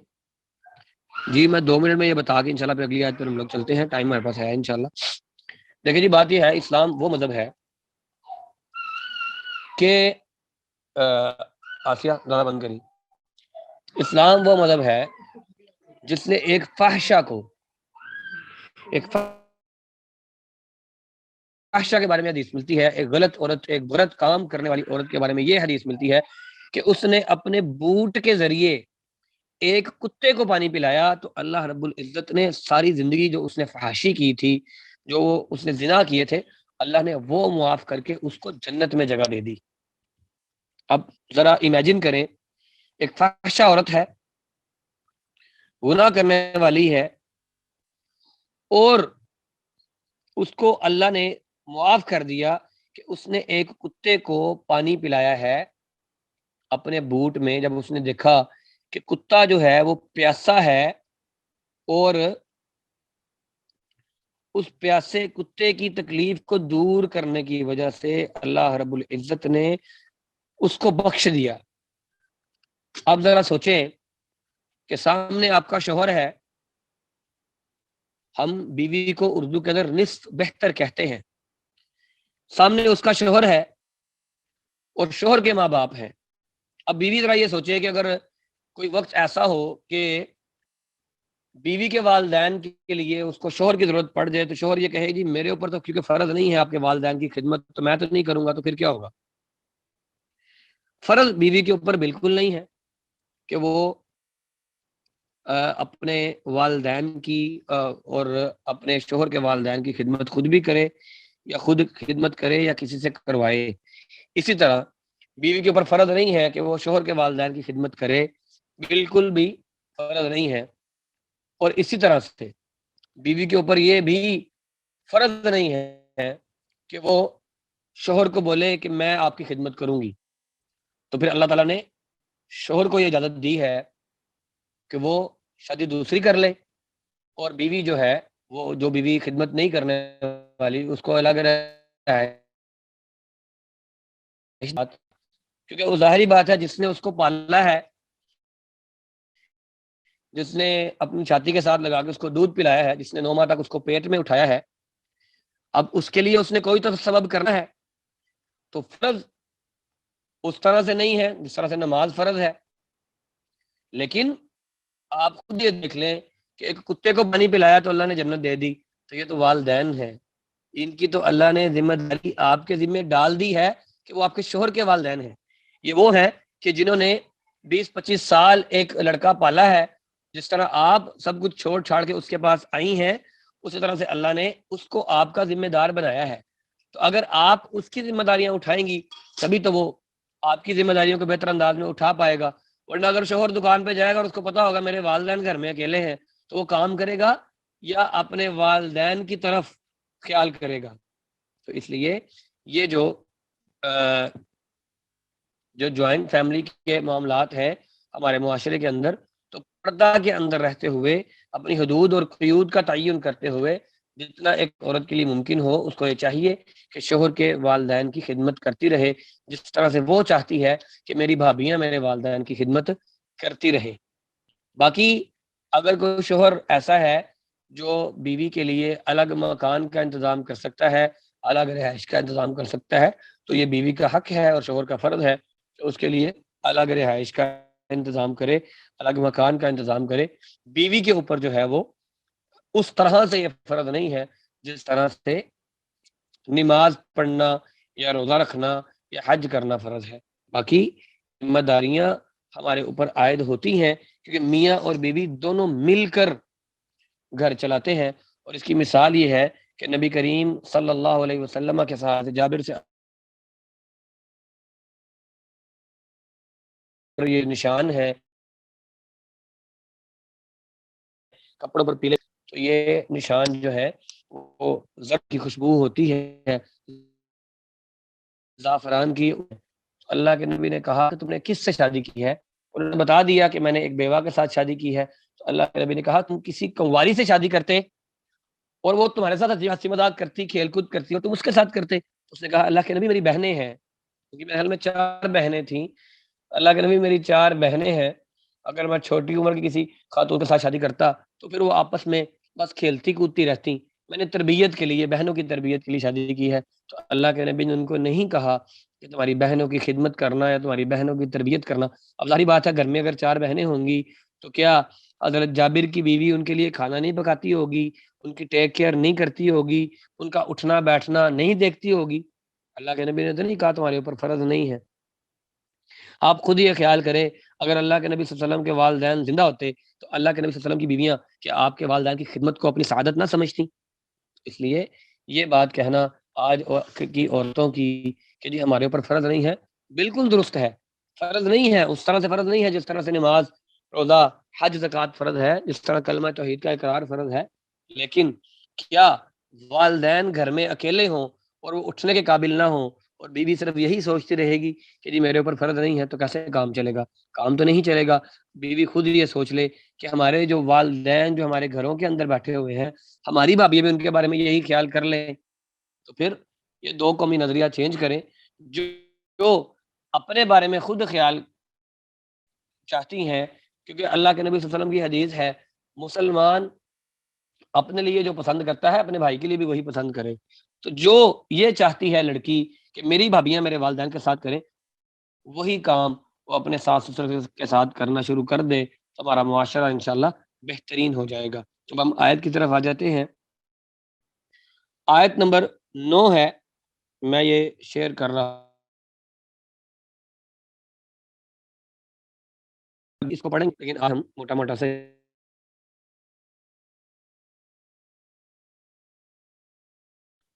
جی. میں 2 منٹ میں یہ بتا کے انشاءاللہ پھر اگلی آیت پر ہم لوگ چلتے ہیں. ٹائم ہمارے پاس ہے انشاءاللہ. دیکھیں جی بات یہ ہے، اسلام وہ مذہب ہے کہ آسیہ ذرا بند کری. اسلام وہ مذہب ہے جس نے ایک فحشہ کو، ایک فحشہ کے بارے میں حدیث ملتی ہے، ایک غلط عورت، ایک غلط کام کرنے والی عورت کے بارے میں یہ حدیث ملتی ہے کہ اس نے اپنے بوٹ کے ذریعے ایک کتے کو پانی پلایا تو اللہ رب العزت نے ساری زندگی جو اس نے فحاشی کی تھی، جو اس نے زنا کیے تھے، اللہ نے وہ معاف کر کے اس کو جنت میں جگہ دے دی. اب ذرا امیجن کریں، ایک فحشہ عورت ہے، گناہ کرنے والی ہے، اور اس کو اللہ نے معاف کر دیا کہ اس نے ایک کتے کو پانی پلایا ہے اپنے بوٹ میں. جب اس نے دیکھا کہ کتا جو ہے وہ پیاسا ہے اور اس پیاسے کتے کی تکلیف کو دور کرنے کی وجہ سے اللہ رب العزت نے اس کو بخش دیا. اب ذرا سوچیں کہ سامنے آپ کا شوہر ہے، ہم بیوی کو اردو کے اندر نصف بہتر کہتے ہیں. سامنے اس کا شوہر ہے اور شوہر کے ماں باپ ہیں. اب بیوی ذرا یہ سوچے کہ اگر کوئی وقت ایسا ہو کہ بیوی کے والدین کے لیے اس کو شوہر کی ضرورت پڑ جائے تو شوہر یہ کہے جی میرے اوپر تو کیونکہ فرض نہیں ہے آپ کے والدین کی خدمت، تو میں تو نہیں کروں گا. تو پھر کیا ہوگا؟ فرض بیوی کے اوپر بالکل نہیں ہے کہ وہ اپنے والدین کی اور اپنے شوہر کے والدین کی خدمت خود بھی کرے یا خود خدمت کرے یا کسی سے کروائے. اسی طرح بیوی کے اوپر فرض نہیں ہے کہ وہ شوہر کے والدین کی خدمت کرے، بالکل بھی فرض نہیں ہے. اور اسی طرح سے بیوی کے اوپر یہ بھی فرض نہیں ہے کہ وہ شوہر کو بولے کہ میں آپ کی خدمت کروں گی. تو پھر اللہ تعالیٰ نے شوہر کو یہ اجازت دی ہے کہ وہ شادی دوسری کر لے، اور بیوی جو ہے وہ جو بیوی خدمت نہیں کرنے والی اس کو الگ رہتا ہے. کیونکہ وہ ظاہری بات ہے جس نے اس کو پالا ہے، جس نے اپنی چھاتی کے ساتھ لگا کے اس کو دودھ پلایا ہے، جس نے 9 ماہ تک اس کو پیٹ میں اٹھایا ہے، اب اس کے لیے اس نے کوئی تو سبب کرنا ہے. تو فرض اس طرح سے نہیں ہے جس طرح سے نماز فرض ہے. لیکن آپ خود یہ دیکھ لیں کہ ایک کتے کو پانی پلایا تو اللہ نے جنت دے دی. تو یہ تو والدین ہیں، ان کی تو اللہ نے ذمہ داری آپ کے ذمہ ڈال دی ہے کہ وہ آپ کے شوہر کے والدین ہیں. یہ وہ ہیں کہ جنہوں نے 20-25 سال ایک لڑکا پالا ہے. جس طرح آپ سب کچھ چھوڑ چھاڑ کے اس کے پاس آئی ہیں، اسی طرح سے اللہ نے اس کو آپ کا ذمہ دار بنایا ہے. تو اگر آپ اس کی ذمہ داریاں اٹھائیں گی تبھی تو وہ آپ کی ذمہ داریوں کو بہتر انداز میں اٹھا پائے گا. ورنہ اگر شوہر دکان پہ جائے گا اور اس کو پتا ہوگا میرے والدین گھر میں اکیلے ہیں، تو وہ کام کرے گا یا اپنے والدین کی طرف خیال کرے گا. تو اس لیے یہ جو جوائنٹ فیملی کے معاملات ہیں ہمارے معاشرے کے اندر، تو پردہ کے اندر رہتے ہوئے اپنی حدود اور قیود کا تعین کرتے ہوئے جتنا ایک عورت کے لیے ممکن ہو اس کو یہ چاہیے کہ شوہر کے والدین کی خدمت کرتی رہے، جس طرح سے وہ چاہتی ہے کہ میری بھابیاں میرے والدین کی خدمت کرتی رہیں. باقی اگر کوئی شوہر ایسا ہے جو بیوی کے لیے الگ مکان کا انتظام کر سکتا ہے، الگ رہائش کا انتظام کر سکتا ہے، تو یہ بیوی کا حق ہے اور شوہر کا فرض ہے کہ اس کے لیے الگ رہائش کا انتظام کرے، الگ مکان کا انتظام کرے. بیوی کے اوپر جو ہے وہ اس طرح سے یہ فرض نہیں ہے جس طرح سے نماز پڑھنا یا روزہ رکھنا یا حج کرنا فرض ہے. باقی ذمہ داریاں ہمارے اوپر عائد ہوتی ہیں کیونکہ میاں اور بیوی دونوں مل کر گھر چلاتے ہیں. اور اس کی مثال یہ ہے کہ نبی کریم صلی اللہ علیہ وسلم کے ساتھ جابر سے یہ نشان ہے کپڑوں پر پیلے، تو یہ نشان جو ہے وہ زر کی خوشبو ہوتی ہے، زعفران کی. اللہ کے نبی نے کہا کہ تم نے کس سے شادی کی ہے؟ انہوں نے بتا دیا کہ میں نے ایک بیوہ کے ساتھ شادی کی ہے. تو اللہ کے نبی نے کہا تم کسی کنواری سے شادی کرتے اور وہ تمہارے ساتھ ہنسی مذاق کرتی، کھیل کود کرتی، اور تم اس کے ساتھ کرتے. اس نے کہا اللہ کے نبی میری بہنیں ہیں، کیونکہ میرے حال میں 4 بہنیں تھیں. اللہ کے نبی میری 4 بہنیں ہیں اگر میں چھوٹی عمر کی کسی خاتون کے ساتھ شادی کرتا تو پھر وہ آپس میں بس کھیلتی کودتی رہتی. میں نے تربیت کے لیے، بہنوں کی تربیت کے لیے شادی کی ہے. تو اللہ کے نبی نے ان کو نہیں کہا کہ تمہاری بہنوں کی خدمت کرنا یا تمہاری بہنوں کی تربیت کرنا. اب ظاہری بات ہے، گھر میں اگر 4 بہنیں ہوں گی تو کیا حضرت جابر کی بیوی ان کے لیے کھانا نہیں پکاتی ہوگی، ان کی ٹیک کیئر نہیں کرتی ہوگی، ان کا اٹھنا بیٹھنا نہیں دیکھتی ہوگی؟ اللہ کے نبی نے تو نہیں کہا تمہارے اوپر فرض نہیں ہے. آپ خود ہی یہ خیال کریں، اگر اللہ کے نبی صلی اللہ علیہ وسلم کے والدین زندہ ہوتے تو اللہ کے نبی صلی اللہ علیہ وسلم کی بیویاں کیا آپ کے والدین کی خدمت کو اپنی سعادت نہ سمجھتی؟ اس لیے یہ بات کہنا آج کی عورتوں کی کہ جی ہمارے اوپر فرض نہیں ہے، بالکل درست ہے. فرض نہیں ہے، اس طرح سے فرض نہیں ہے جس طرح سے نماز، روزہ، حج، زکوٰۃ فرض ہے، جس طرح کلمہ توحید کا اقرار فرض ہے. لیکن کیا والدین گھر میں اکیلے ہوں اور وہ اٹھنے کے قابل نہ ہوں اور بیوی صرف یہی سوچتی رہے گی کہ جی میرے اوپر فرض نہیں ہے، تو کیسے کام چلے گا؟ کام تو نہیں چلے گا. بیوی خود یہ سوچ لے کہ ہمارے جو والدین جو ہمارے گھروں کے اندر بیٹھے ہوئے ہیں، ہماری بھابھی بھی ان کے بارے میں یہی خیال کر لیں، تو پھر یہ 2 قومی نظریہ چینج کریں. جو جو اپنے بارے میں خود خیال چاہتی ہیں، کیونکہ اللہ کے نبی صلی اللہ علیہ وسلم کی حدیث ہے، مسلمان اپنے لیے جو پسند کرتا ہے اپنے بھائی کے لیے بھی وہی پسند کرے. تو جو یہ چاہتی ہے لڑکی کہ میری بھابیاں میرے والدین کے ساتھ کریں، وہی کام وہ اپنے ساس سسر کے ساتھ کرنا شروع کر دے تو ہمارا معاشرہ انشاءاللہ بہترین ہو جائے گا. اب ہم آیت کی طرف آ جاتے ہیں. آیت نمبر 9 ہے، میں یہ شیئر کر رہا ہوں، اس کو پڑھیں گے لیکن آج ہم موٹا موٹا سے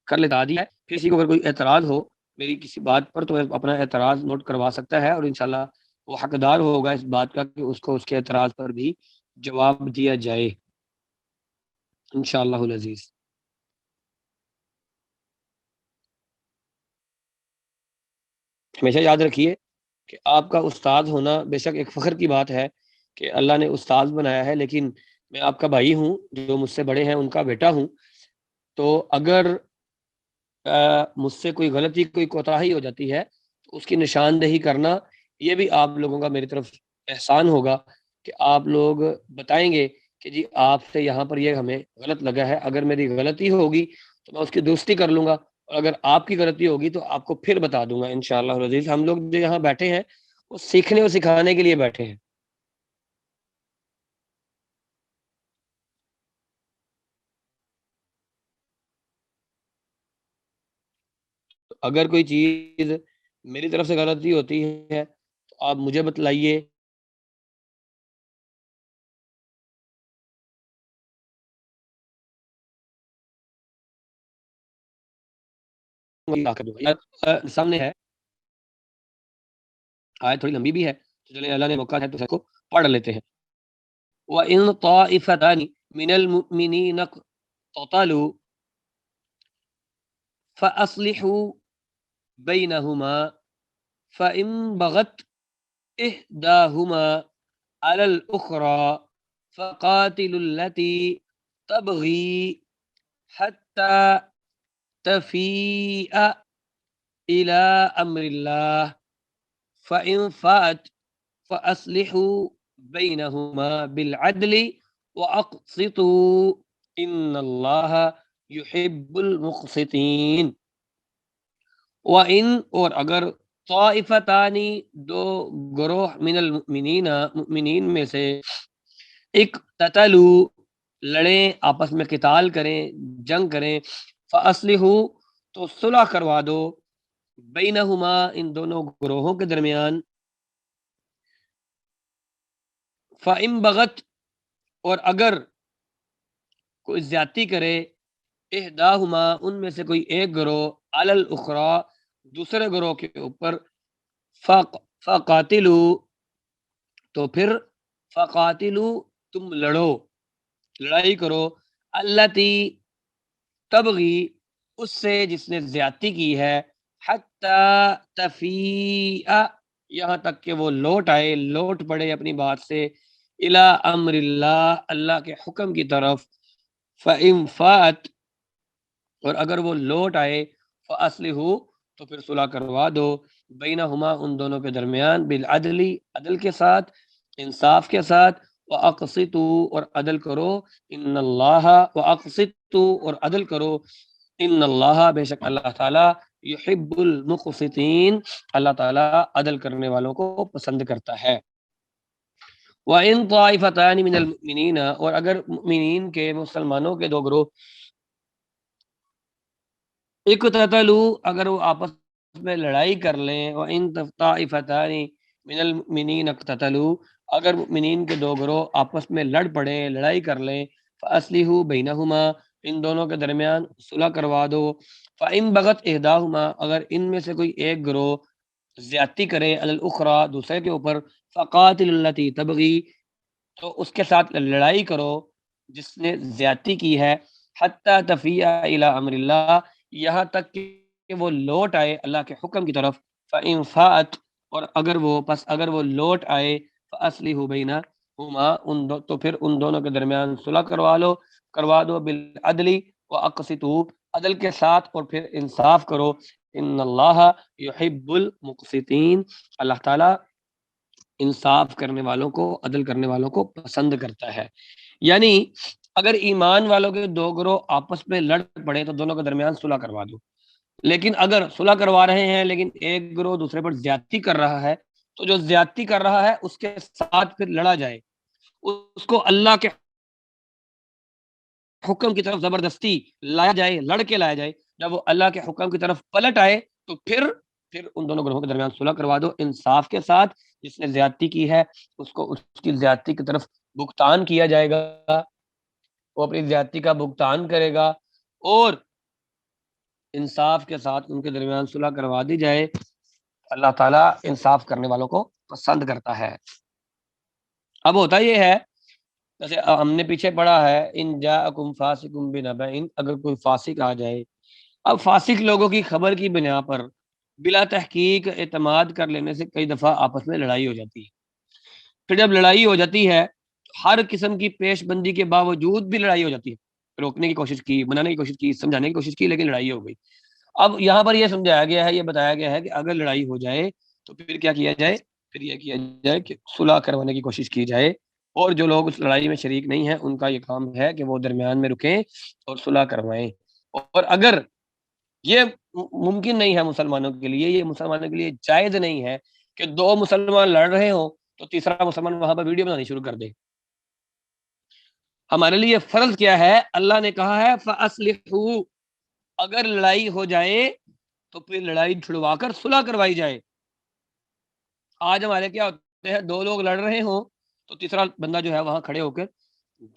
کر لیتا آدھی ہے. پھر کسی کو اگر کوئی اعتراض ہو میری کسی بات پر تو اپنا اعتراض نوٹ کروا سکتا ہے، اور انشاءاللہ وہ حقدار ہوگا اس بات کا کہ اس کو اس کے اعتراض پر بھی جواب دیا جائے انشاءاللہ العزیز. ہمیشہ یاد رکھیے کہ آپ کا استاد ہونا بے شک ایک فخر کی بات ہے کہ اللہ نے استاد بنایا ہے، لیکن میں آپ کا بھائی ہوں، جو مجھ سے بڑے ہیں ان کا بیٹا ہوں. تو اگر مجھ سے کوئی غلطی، کوئی کوتاہی ہو جاتی ہے تو اس کی نشاندہی کرنا یہ بھی آپ لوگوں کا میری طرف احسان ہوگا کہ آپ لوگ بتائیں گے کہ جی آپ سے یہاں پر یہ ہمیں غلط لگا ہے. اگر میری غلطی ہوگی تو میں اس کی درستی کر لوں گا، اور اگر آپ کی غلطی ہوگی تو آپ کو پھر بتا دوں گا انشاءاللہ العزیز. ہم لوگ جو یہاں بیٹھے ہیں وہ سیکھنے اور سکھانے کے لیے بیٹھے ہیں. اگر کوئی چیز میری طرف سے غلطی ہوتی ہے تو آپ مجھے بتلائیے. سامنے ہے، آیت تھوڑی لمبی بھی ہے تو چلیں اللہ نے موقع ہے تو اس کو پڑھ لیتے ہیں. وَإِن طَائِفَتَانِ مِنَ الْمُؤْمِنِينَ اقْتَتَلُوا فَأَصْلِحُوا بَيْنَهُمَا فَإِن بَغَتْ إِحْدَاهُمَا عَلَى الْأُخْرَى فَقَاتِلُوا الَّتِي تَبْغِي حَتَّى تَفِيءَ إِلَى أَمْرِ اللَّهِ فَإِن فَاءَتْ فَأَصْلِحُوا بَيْنَهُمَا بِالْعَدْلِ وَأَقْسِطُوا إِنَّ اللَّهَ يُحِبُّ الْمُقْسِطِينَ. وَإِن اور اگر طائفتانی دو گروہ من المؤمنین مؤمنین میں سے اقتتلوا لڑیں، آپس میں قتال کریں، جنگ کریں، فاصلحوا تو صلح کروا دو، بینہما ان دونوں گروہوں کے درمیان، فَإِن بغت اور اگر کوئی زیادتی کرے، احداہما ان میں سے کوئی ایک گروہ، علی الاخری دوسرے گروہ کے اوپر، فقاتلوا تو پھر فقاتلوا تم لڑو، لڑائی کرو، التی تبغی اس سے جس نے زیادتی کی ہے، حتی تفیء یہاں تک کہ وہ لوٹ آئے، لوٹ پڑے اپنی بات سے، الی امر اللہ اللہ کے حکم کی طرف. فَإِن فَاءَتْ اور اگر وہ لوٹ آئے، فَأَصْلِحُوا تو پھر صلح کروا دو، بینہما ان دونوں کے درمیان، بالعدل عدل کے ساتھ، انصاف کے ساتھ، وَأَقْسِطُوا اور عدل کرو، ان اللہ وَأَقْسِطُوا اور عدل کرو، ان اللہ بے شک اللہ تعالیٰ یحب المقسطین اللہ تعالیٰ عدل کرنے والوں کو پسند کرتا ہے۔ وَإِن طَائِفَتَانِ مِنَ الْمُؤْمِنِينَ اور اگر مؤمنین کے مسلمانوں کے دو گروہ اقتتلوا اگر وہ آپس میں لڑائی کر لیں، وَإِن طَائِفَتَانِ مِنَ الْمُؤْمِنِينَ اقتتلوا اگر مؤمنین کے دو گروہ آپس میں لڑ پڑیں، لڑائی کر لیں، فَأَصْلِحُوا بَيْنَهُمَا ان دونوں کے درمیان صلح کروا دو، فَإِن بَغَتْ إِحْدَاهُمَا اگر ان میں سے کوئی ایک گروہ زیادتی کرے علی الاخری دوسرے کے اوپر، فَقَاتِلُوا الَّتِي تَبْغِي تو اس کے ساتھ لڑائی کرو جس نے زیادتی کی ہے، حتی تفیء الی امر اللہ یہاں تک کہ وہ لوٹ آئے اللہ کے حکم کی طرف، فإن فاءت اور اگر وہ لوٹ آئے، فاصلحوا بینہما تو پھر ان دونوں کے درمیان صلح کروا دو بالعدل واقسطوا عدل کے ساتھ اور پھر انصاف کرو، ان اللہ یحب المقسطین اللہ تعالیٰ انصاف کرنے والوں کو عدل کرنے والوں کو پسند کرتا ہے۔ یعنی اگر ایمان والوں کے دو گروہ آپس میں لڑ پڑے تو دونوں کے درمیان صلح کروا دو، لیکن اگر صلح کروا رہے ہیں لیکن ایک گروہ دوسرے پر زیادتی کر رہا ہے تو جو زیادتی کر رہا ہے اس کے ساتھ پھر لڑا جائے، اس کو اللہ کے حکم کی طرف زبردستی لایا جائے، لڑ کے لایا جائے، جب وہ اللہ کے حکم کی طرف پلٹ آئے تو پھر ان دونوں گروہوں کے درمیان صلح کروا دو انصاف کے ساتھ، جس نے زیادتی کی ہے اس کو اس کی زیادتی کی طرف بھگتان کیا جائے گا، وہ اپنی زیادتی کا بھگتان کرے گا، اور انصاف کے ساتھ ان کے درمیان صلح کروا دی جائے، اللہ تعالیٰ انصاف کرنے والوں کو پسند کرتا ہے۔ اب ہوتا یہ ہے جیسے ہم نے پیچھے پڑھا ہے ان جاءکم فاسق بنبأ اگر کوئی فاسق آ جائے، اب فاسق لوگوں کی خبر کی بنا پر بلا تحقیق اعتماد کر لینے سے کئی دفعہ آپس میں لڑائی ہو جاتی ہے، پھر جب لڑائی ہو جاتی ہے ہر قسم کی پیش بندی کے باوجود بھی لڑائی ہو جاتی ہے، روکنے کی کوشش کی، منانے کی کوشش کی، سمجھانے کی کوشش کی، لیکن لڑائی ہو گئی۔ اب یہاں پر یہ سمجھایا گیا ہے، یہ بتایا گیا ہے کہ اگر لڑائی ہو جائے تو پھر کیا کیا جائے، پھر یہ کیا جائے کہ صلح کروانے کی کوشش کی جائے، اور جو لوگ اس لڑائی میں شریک نہیں ہیں ان کا یہ کام ہے کہ وہ درمیان میں رکیں اور صلح کروائیں، اور اگر یہ ممکن نہیں ہے مسلمانوں کے لیے، یہ مسلمانوں کے لیے جائز نہیں ہے کہ دو مسلمان لڑ رہے ہوں تو تیسرا مسلمان وہاں پر ویڈیو بنانی شروع کر دے۔ ہمارے لیے فرض کیا ہے، اللہ نے کہا ہے فَأَصْلِحُوا اگر لڑائی ہو جائے تو پھر لڑائی چھڑوا کر صلح کروائی جائے۔ آج ہمارے کیا ہوتے ہیں، دو لوگ لڑ رہے ہوں تو تیسرا بندہ جو ہے وہاں کھڑے ہو کر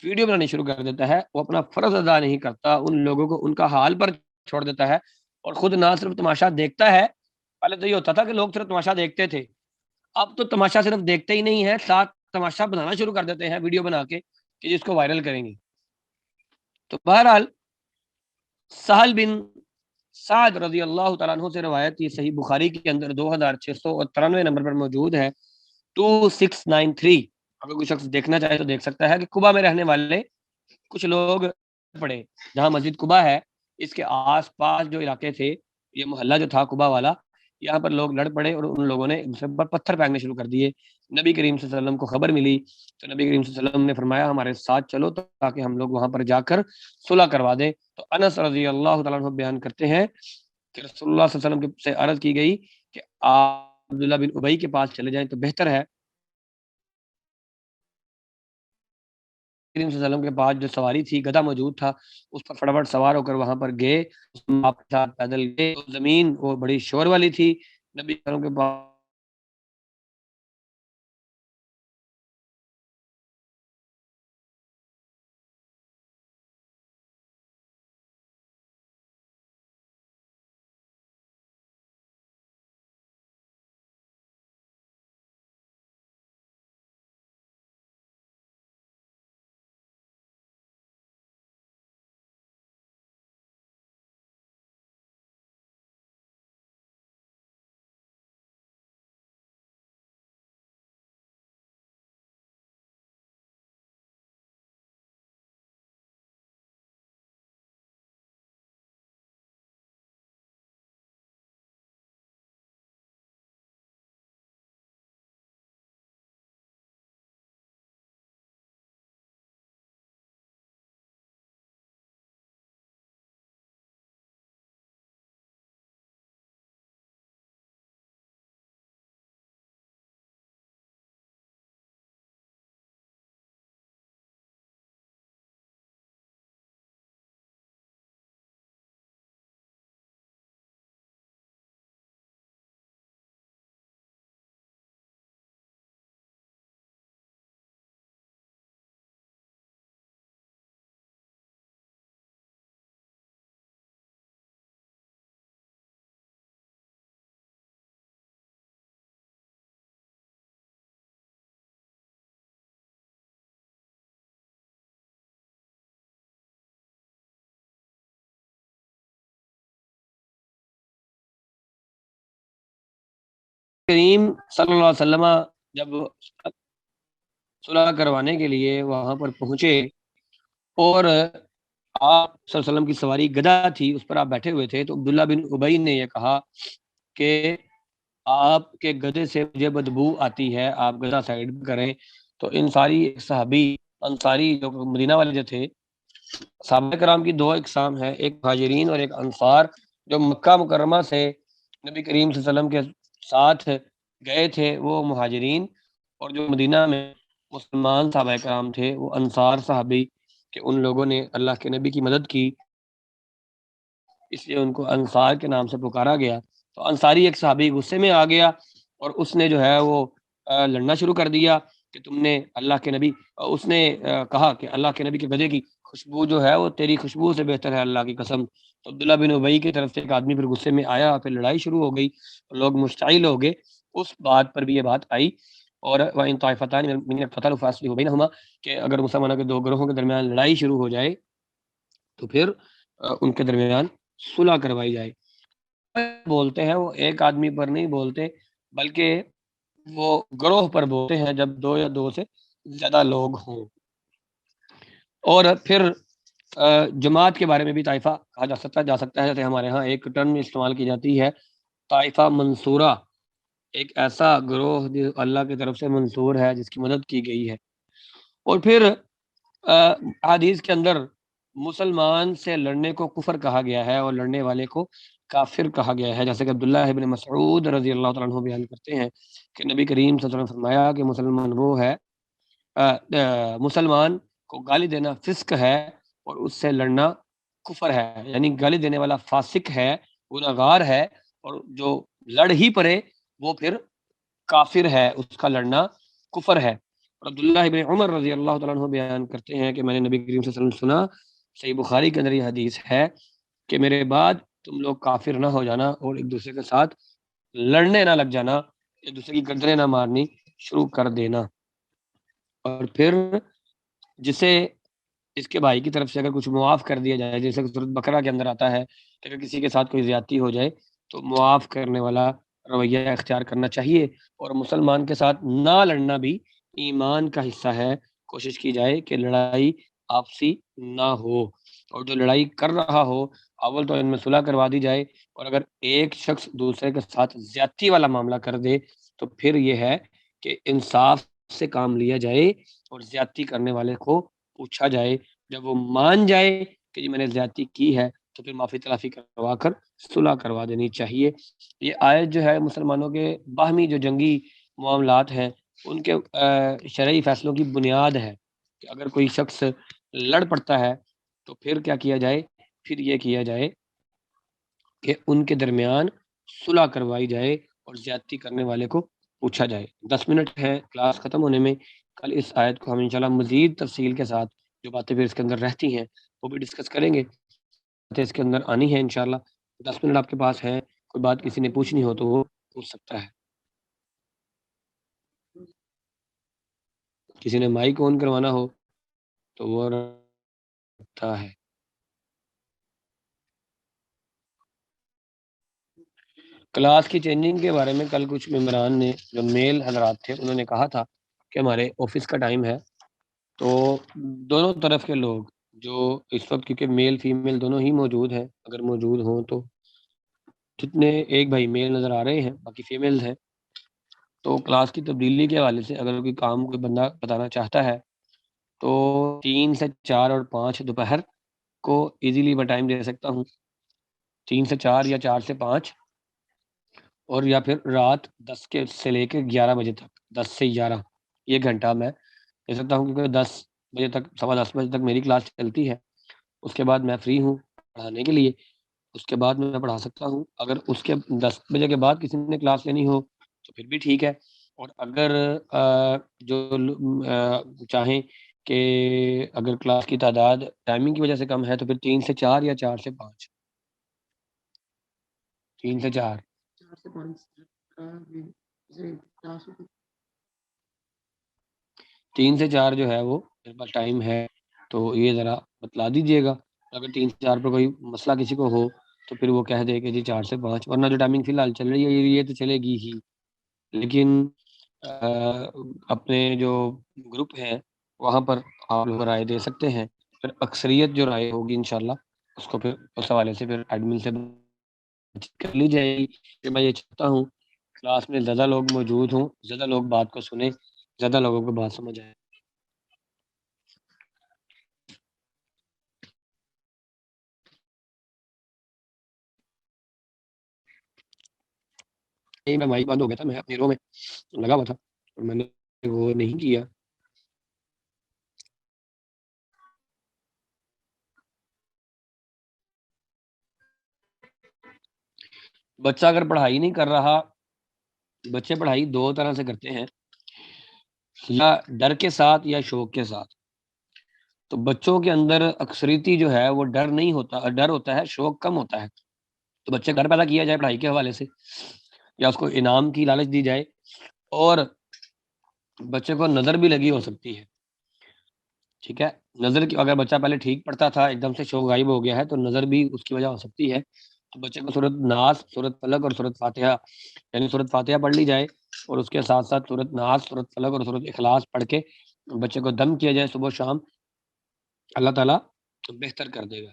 ویڈیو بنانی شروع کر دیتا ہے، وہ اپنا فرض ادا نہیں کرتا، ان لوگوں کو ان کا حال پر چھوڑ دیتا ہے اور خود نہ صرف تماشا دیکھتا ہے۔ پہلے تو یہ ہوتا تھا کہ لوگ صرف تماشا دیکھتے تھے، اب تو تماشا صرف دیکھتے ہی نہیں ہے، ساتھ تماشا بنانا شروع کر دیتے ہیں ویڈیو بنا کے کہ جس کو وائرل کریں گے۔ تو بہرحال سہل بن سعد رضی اللہ تعالیٰ عنہ سے روایت، یہ صحیح بخاری کے اندر 2693 نمبر پر موجود ہے، 2693، اگر کوئی شخص دیکھنا چاہے تو دیکھ سکتا ہے کہ قبا میں رہنے والے کچھ لوگ پڑے، جہاں مسجد قبا ہے اس کے آس پاس جو علاقے تھے، یہ محلہ جو تھا قبا والا، یہاں پر لوگ لڑ پڑے اور ان لوگوں نے ایک دوسرے پر پتھر پھینکنے شروع کر دیے۔ نبی کریم صلی اللہ علیہ وسلم کو خبر ملی تو نبی کریم صلی اللہ علیہ وسلم نے فرمایا ہمارے ساتھ چلو تاکہ ہم لوگ وہاں پر جا کر صلح کروا دیں۔ تو انس رضی اللہ تعالیٰ عنہ بیان کرتے ہیں کہ رسول اللہ صلی اللہ علیہ وسلم سے عرض کی گئی کہ آپ عبداللہ بن ابی کے پاس چلے جائیں تو بہتر ہے۔ کریم صلی اللہ علیہ وسلم کے پاس جو سواری تھی، گدھا موجود تھا، اس پر فٹافٹ سوار ہو کر وہاں پر گئے، آپ کے ساتھ پیدل گئے، زمین وہ بڑی شور والی تھی، نبی صلی اللہ علیہ وسلم کے پاس کریم صلی اللہ علیہ وسلم جب صلح کروانے کے لیے وہاں پر پہنچے اور آپ صلی اللہ علیہ وسلم کی سواری گدا تھی، اس پر آپ بیٹھے ہوئے تھے، تو عبداللہ بن ابی نے یہ کہا کہ آپ کے گدے سے مجھے بدبو آتی ہے، آپ گدا سائڈ کریں۔ تو انصاری صحابی انصاری جو مدینہ والے جو تھے، صحابہ کرام کی دو اقسام ہیں، ایک مہاجرین اور ایک انصار، جو مکہ مکرمہ سے نبی کریم صلی اللہ علیہ وسلم کے ساتھ گئے تھے وہ مہاجرین، اور جو مدینہ میں مسلمان صحابہ کرام تھے وہ انصار صحابی، کہ ان لوگوں نے اللہ کے نبی کی مدد کی، اس لیے ان کو انصار کے نام سے پکارا گیا۔ تو انصاری ایک صحابی غصے میں آ گیا اور اس نے جو ہے وہ لڑنا شروع کر دیا کہ تم نے اللہ کے نبی، اس نے کہا کہ اللہ کے نبی کے گدھے کی خوشبو جو ہے وہ تیری خوشبو سے بہتر ہے، اللہ کی قسم۔ تو عبداللہ بن ابی کی طرف سے ایک آدمی پھر غصے میں آیا، پھر لڑائی شروع ہو گئی، لوگ مشتعل ہو گئے، اس بات پر بھی یہ بات آئی۔ اور وَإِن طَائِفَتَانِ مِنَ الْمُؤْمِنِينَ اقْتَتَلُوا فَأَصْلِحُوا بَيْنَهُمَا، کہ اگر مسلمانوں کے دو گروہوں کے درمیان لڑائی شروع ہو جائے تو پھر ان کے درمیان صلح کروائی جائے۔ بولتے ہیں وہ ایک آدمی پر نہیں بولتے، بلکہ وہ گروہ پر بولتے ہیں جب دو یا دو سے زیادہ لوگ ہوں۔ اور پھر جماعت کے بارے میں بھی طائفہ کہا جا سکتا ہے، جیسے ہمارے ہاں ایک ٹرم استعمال کی جاتی ہے طائفہ منصورہ، ایک ایسا گروہ جو اللہ کی طرف سے منصور ہے، جس کی مدد کی گئی ہے۔ اور پھر حدیث کے اندر مسلمان سے لڑنے کو کفر کہا گیا ہے اور لڑنے والے کو کافر کہا گیا ہے، جیسے کہ عبداللہ ابن مسعود رضی اللہ تعالیٰ عنہ بیان کرتے ہیں کہ نبی کریم صلی اللہ علیہ وسلم نے فرمایا کہ مسلمان وہ ہے، مسلمان کو گالی دینا فسق ہے اور اس سے لڑنا کفر ہے، یعنی گالی دینے والا فاسق ہے، گناہگار ہے، اور جو لڑ ہی پڑے وہ پھر کافر ہے، اس کا لڑنا کفر ہے۔ اور عبداللہ ابن عمر رضی اللہ تعالیٰ عنہ بیان کرتے ہیں کہ میں نے نبی کریم صلی اللہ علیہ وسلم سنا، صحیح بخاری کے اندر یہ حدیث ہے کہ میرے بعد تم لوگ کافر نہ ہو جانا اور ایک دوسرے کے ساتھ لڑنے نہ لگ جانا، ایک دوسرے کی گردنیں نہ مارنی شروع کر دینا۔ اور پھر جسے اس کے بھائی کی طرف سے اگر کچھ معاف کر دیا جائے، جیسے کہ سورۃ بقرہ کے اندر آتا ہے کہ اگر کسی کے ساتھ کوئی زیادتی ہو جائے تو معاف کرنے والا رویہ اختیار کرنا چاہیے، اور مسلمان کے ساتھ نہ لڑنا بھی ایمان کا حصہ ہے۔ کوشش کی جائے کہ لڑائی آپسی نہ ہو، اور جو لڑائی کر رہا ہو اول تو ان میں صلح کروا دی جائے، اور اگر ایک شخص دوسرے کے ساتھ زیادتی والا معاملہ کر دے تو پھر یہ ہے کہ انصاف سے کام لیا جائے اور زیادتی کرنے والے کو پوچھا جائے، جب وہ مان جائے کہ جی میں نے زیادتی کی ہے تو پھر معافی تلافی کروا کر صلح کروا دینی چاہیے۔ یہ آیت جو ہے مسلمانوں کے باہمی جو جنگی معاملات ہیں ان کے شرعی فیصلوں کی بنیاد ہے، کہ اگر کوئی شخص لڑ پڑتا ہے تو پھر کیا کیا جائے، پھر یہ کیا جائے کہ ان کے درمیان صلح کروائی جائے اور زیادتی کرنے والے کو پوچھا جائے۔ 10 منٹ ہے کلاس ختم ہونے میں، کل اس آیت کو ہم انشاءاللہ مزید تفصیل کے ساتھ جو باتیں پھر اس کے اندر رہتی ہیں وہ بھی ڈسکس کریں گے، باتیں اس کے اندر آنی ہے انشاءاللہ۔ 10 منٹ آپ کے پاس ہے، کوئی بات کسی نے پوچھنی ہو تو وہ پوچھ سکتا ہے۔ کسی نے مائک آن کروانا ہو تو وہ رکھتا ہے۔ کلاس کی چینجنگ کے بارے میں کل کچھ ممبران نے جو میل حضرات تھے انہوں نے کہا تھا کہ ہمارے آفس کا ٹائم ہے، تو دونوں طرف کے لوگ جو اس وقت، کیونکہ میل فیمیل دونوں ہی موجود ہیں، اگر موجود ہوں تو جتنے ایک بھائی میل نظر آ رہے ہیں باقی فیمیل ہیں، تو کلاس کی تبدیلی کے حوالے سے اگر کوئی کام کوئی بندہ بتانا چاہتا ہے تو 3 سے 4 اور 5 دوپہر کو ایزیلی میں ٹائم دے سکتا ہوں، 3 سے 4 یا 4 سے 5، اور یا پھر رات 10 کے سے لے کے 11 بجے تک، 10 سے 11 یہ گھنٹہ میں دے سکتا ہوں، کیونکہ 10 بجے تک 10:15 بجے تک میری کلاس چلتی ہے، اس کے بعد میں فری ہوں پڑھانے کے لیے، اس کے بعد میں پڑھا سکتا ہوں۔ اگر اس کے 10 بجے کے بعد کسی نے کلاس لینی ہو تو پھر بھی ٹھیک ہے، اور اگر جو چاہیں کہ اگر کلاس کی تعداد ٹائمنگ کی وجہ سے کم ہے تو پھر 3 سے 4 یا 4 سے 5، 3 سے 4 3 سے 4 جو ہے وہ میرے پاس ٹائم ہے، تو یہ ذرا بتلا دیجیے گا۔ اگر 3 سے 4 پر کوئی مسئلہ کسی کو ہو تو پھر وہ کہہ دے کہ جی 4 سے 5، ورنہ جو ٹائمنگ فی الحال چل رہی ہے یہ تو چلے گی ہی۔ لیکن اپنے جو گروپ ہیں وہاں پر آپ لوگ رائے دے سکتے ہیں، پھر اکثریت جو رائے ہوگی انشاءاللہ اس کو پھر اس حوالے سے پھر ایڈمن سے کر لی جائے گی کہ میں یہ چاہتا ہوں کلاس میں زیادہ لوگ موجود ہوں، زیادہ لوگ بات کو سنیں، زیادہ لوگوں کو بات سمجھ آئے۔ نہیں، میں مائک بند ہو گیا تھا، میں اپنی رو میں لگا ہوا تھا اور میں نے وہ نہیں کیا۔ بچہ اگر پڑھائی نہیں کر رہا، بچے پڑھائی دو طرح سے کرتے ہیں، یا ڈر کے ساتھ یا شوق کے ساتھ۔ تو بچوں کے اندر اکثریتی جو ہے وہ ڈر نہیں ہوتا، ڈر ہوتا ہے، شوق کم ہوتا ہے۔ تو بچے ڈر پیدا کیا جائے پڑھائی کے حوالے سے، یا اس کو انعام کی لالچ دی جائے، اور بچے کو نظر بھی لگی ہو سکتی ہے، ٹھیک ہے، نظر کی اگر بچہ پہلے ٹھیک پڑھتا تھا ایک دم سے شوق غائب ہو گیا ہے تو نظر بھی اس کی وجہ ہو سکتی ہے۔ تو بچے کو سورۃ ناس، سورۃ فلق اور سورۃ فاتحہ، یعنی سورۃ فاتحہ پڑھ لی جائے اور اس کے ساتھ ساتھ سورۃ ناس، سورۃ فلق اور سورۃ اخلاص پڑھ کے بچے کو دم کیا جائے صبح و شام، اللہ تعالیٰ بہتر کر دے گا۔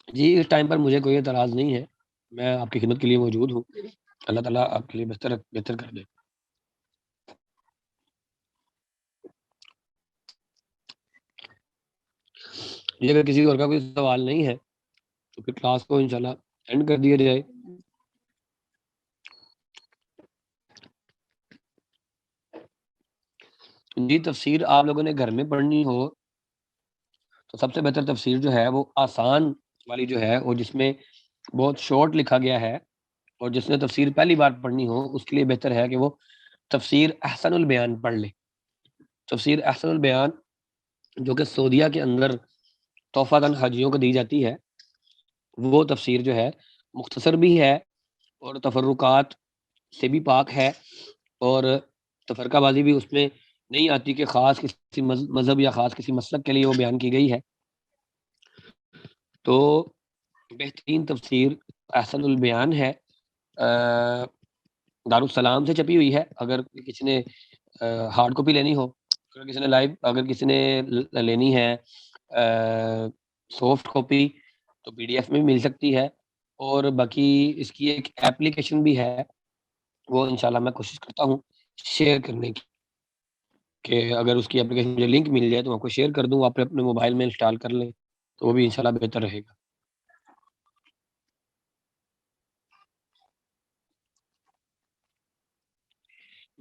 جی اس ٹائم پر مجھے کوئی اعتراض نہیں ہے، میں آپ کی خدمت کے لیے موجود ہوں، اللہ تعالیٰ آپ کے لیے بہتر کر دے۔ جی اگر کسی اور کا کوئی سوال نہیں ہے تو پھر کلاس کو انشاءاللہ اینڈ کر دیا جائے۔ جی تفسیر آپ لوگوں نے گھر میں پڑھنی ہو تو سب سے بہتر تفسیر جو ہے وہ آسان والی جو ہے، وہ جس میں بہت شارٹ لکھا گیا ہے، اور جس نے تفسیر پہلی بار پڑھنی ہو اس کے لیے بہتر ہے کہ وہ تفسیر احسن البیان پڑھ لے۔ تفسیر احسن البیان جو کہ سعودیہ کے اندر تحفہ دن حاجیوں کو دی جاتی ہے، وہ تفسیر جو ہے مختصر بھی ہے اور تفرقات سے بھی پاک ہے، اور تفرقہ بازی بھی اس میں نہیں آتی کہ خاص کسی مذہب یا خاص کسی مسلک کے لیے وہ بیان کی گئی ہے۔ تو بہترین تفسیر احسن البیان ہے، دارالسلام سے چھپی ہوئی ہے، اگر کسی نے ہارڈ کاپی لینی ہو، اگر کسی نے اگر کسی نے لینی ہے سافٹ کاپی تو پی ڈی ایف میں بھی مل سکتی ہے، اور باقی اس کی ایک ایپلیکیشن بھی ہے، وہ انشاءاللہ میں کوشش کرتا ہوں شیئر کرنے کی، کہ اگر اس کی ایپلیکیشن مجھے لنک مل جائے تو میں آپ کو شیئر کر دوں، آپ اپنے موبائل میں انسٹال کر لیں تو وہ بھی انشاءاللہ بہتر رہے گا۔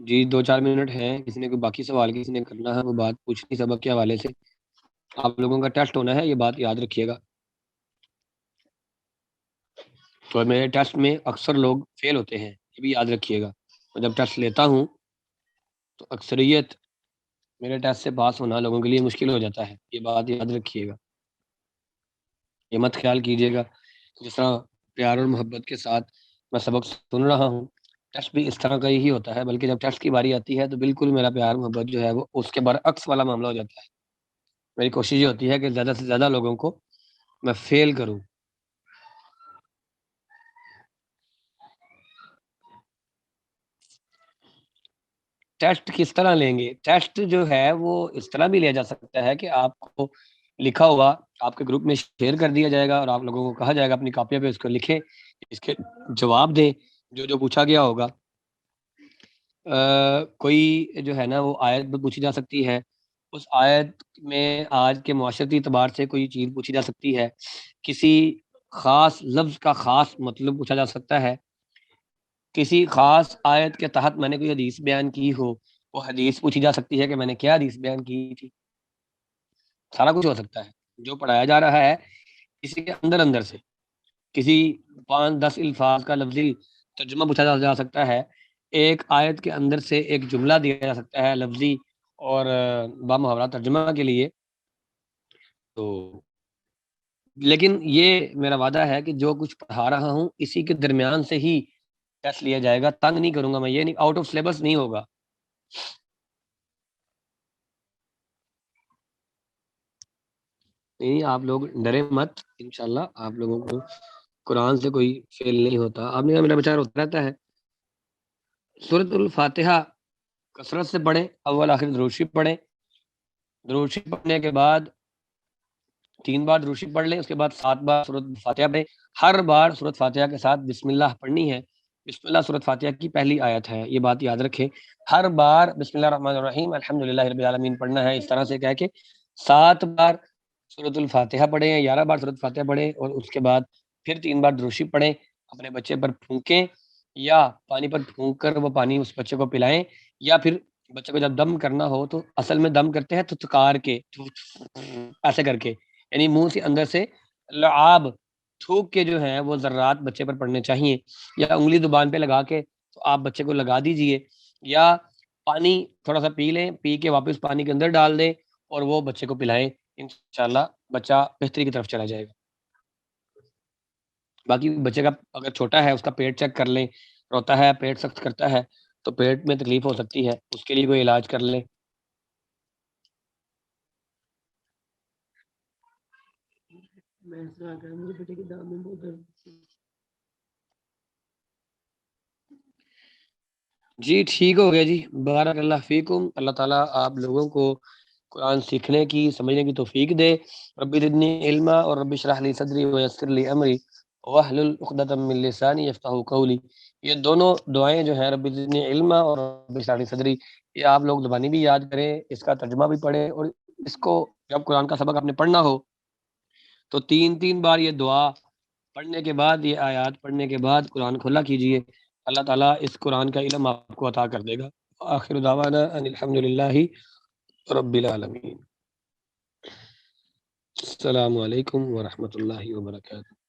جی 2-4 منٹ ہیں، کسی نے کوئی باقی سوال کسی نے کرنا ہے وہ بات پوچھنی سبق کے حوالے سے، آپ لوگوں کا ٹیسٹ ہونا ہے یہ بات یاد رکھیے گا، تو میرے ٹیسٹ میں اکثر لوگ فیل ہوتے ہیں، یہ بھی یاد رکھیے گا، میں جب ٹیسٹ لیتا ہوں تو اکثریت میرے ٹیسٹ سے پاس ہونا لوگوں کے لیے مشکل ہو جاتا ہے، یہ بات یاد رکھیے گا، یہ مت خیال کیجیے گا جس طرح پیار اور محبت کے ساتھ میں سبق سن رہا ہوں ٹیسٹ بھی اس طرح کا ہی ہوتا ہے، بلکہ جب ٹیسٹ کی باری آتی ہے تو بالکل میرا پیار محبت جو ہے وہ اس کے برعکس والا معاملہ ہو جاتا ہے۔ میری کوشش یہ ہوتی ہے کہ زیادہ سے زیادہ لوگوں کو میں فیل کروں۔ ٹیسٹ کس طرح لیں گے؟ ٹیسٹ جو ہے وہ اس طرح بھی لیا جا سکتا ہے کہ آپ کو لکھا ہوا آپ کے گروپ میں شیئر کر دیا جائے گا، اور آپ لوگوں کو کہا جائے گا اپنی کاپیوں پہ اس کو لکھیں، اس کے جواب دیں جو جو پوچھا گیا ہوگا۔ کوئی جو ہے نا وہ آیت بھی پوچھی جا سکتی ہے، اس آیت میں آج کے معاشرتی اعتبار سے کوئی چیز پوچھی جا سکتی ہے، کسی خاص لفظ کا خاص مطلب پوچھا جا سکتا ہے، کسی خاص آیت کے تحت میں نے کوئی حدیث بیان کی ہو، وہ حدیث پوچھی جا سکتی ہے کہ میں نے کیا حدیث بیان کی تھی، سارا کچھ ہو سکتا ہے۔ جو پڑھایا جا رہا ہے کسی کے اندر اندر سے کسی 5-10 الفاظ کا لفظی ترجمہ پوچھا جا سکتا ہے، ایک آیت کے اندر سے ایک جملہ دیا جا سکتا ہے لفظی اور بامحاورہ ترجمہ کے لیے، تو لیکن یہ میرا وعدہ ہے کہ جو کچھ پڑھا رہا ہوں اسی کے درمیان سے ہی ٹیسٹ لیا جائے گا، تنگ نہیں کروں گا میں، یہ نہیں آؤٹ آف سلیبس نہیں ہوگا۔ نہیں آپ لوگ ڈرے مت، انشاءاللہ آپ لوگوں کو قرآن سے کوئی فیل نہیں ہوتا. آپ نے کہا میرا بچہ روتا رہتا ہے. سورۃ الفاتحہ کثرت سے پڑھیں، اول آخر درود شریف پڑھیں. درود شریف پڑھنے کے بعد 3 بار درود شریف پڑھ لیں، اس کے بعد 7 بار سورۃ الفاتحہ پڑھیں. ہر بار سورۃ فاتحہ کے ساتھ بسم اللہ پڑھنی ہے. بسم اللہ سورۃ فاتحہ کی پہلی آیت ہے، یہ بات یاد رکھیں. ہر بار بسم اللہ الرحمن الرحیم الحمدللہ رب العالمین پڑھنا ہے. اس طرح سے کہہ کے 7 بار سورۃ الفاتحہ پڑھیں یا 11 بار سورۃ فاتحہ پڑھیں، اور اس کے بعد پھر 3 بار درود شریف پڑھیں. اپنے بچے پر پھونکیں یا پانی پر پھونک کر وہ پانی اس بچے کو پلائیں، یا پھر بچے کو جب دم کرنا ہو تو اصل میں دم کرتے ہیں تھتکار کے، ایسے کر کے، یعنی منہ سے اندر سے لعاب تھوک کے جو ہیں وہ ذرات بچے پر پڑنے چاہیے، یا انگلی زبان پہ لگا کے تو آپ بچے کو لگا دیجئے، یا پانی تھوڑا سا پی لیں، پی کے واپس پانی کے اندر ڈال دیں اور وہ بچے کو پلائیں. انشاءاللہ بچہ بہتری کی طرف چلا جائے گا. باقی بچے کا اگر چھوٹا ہے اس کا پیٹ چیک کر لیں، روتا ہے پیٹ سخت کرتا ہے تو پیٹ میں تکلیف ہو سکتی ہے، اس کے لیے کوئی علاج کر لیں. جی ٹھیک ہو گیا جی. بارک اللہ فیکم. اللہ تعالیٰ آپ لوگوں کو قرآن سیکھنے کی، سمجھنے کی توفیق دے. رب زدنی علما اور رب اشرح لی صدری ویسر لی امری واحلل عقدۃ من لسانی یفقہوا قولی. یہ دونوں دعائیں جو ہیں رب زدنی علما اور رب اشرح لی صدری، یہ آپ لوگ زبانی بھی یاد کریں، اس کا ترجمہ بھی پڑھیں، اور اس کو جب قرآن کا سبق آپ نے پڑھنا ہو تو 3 بار یہ دعا پڑھنے کے بعد، یہ آیات پڑھنے کے بعد قرآن کھلا کیجئے. اللہ تعالیٰ اس قرآن کا علم آپ کو عطا کر دے گا. آخر دعوانا ان الحمدللہ رب العالمین. السلام علیکم ورحمۃ اللہ وبرکاتہ.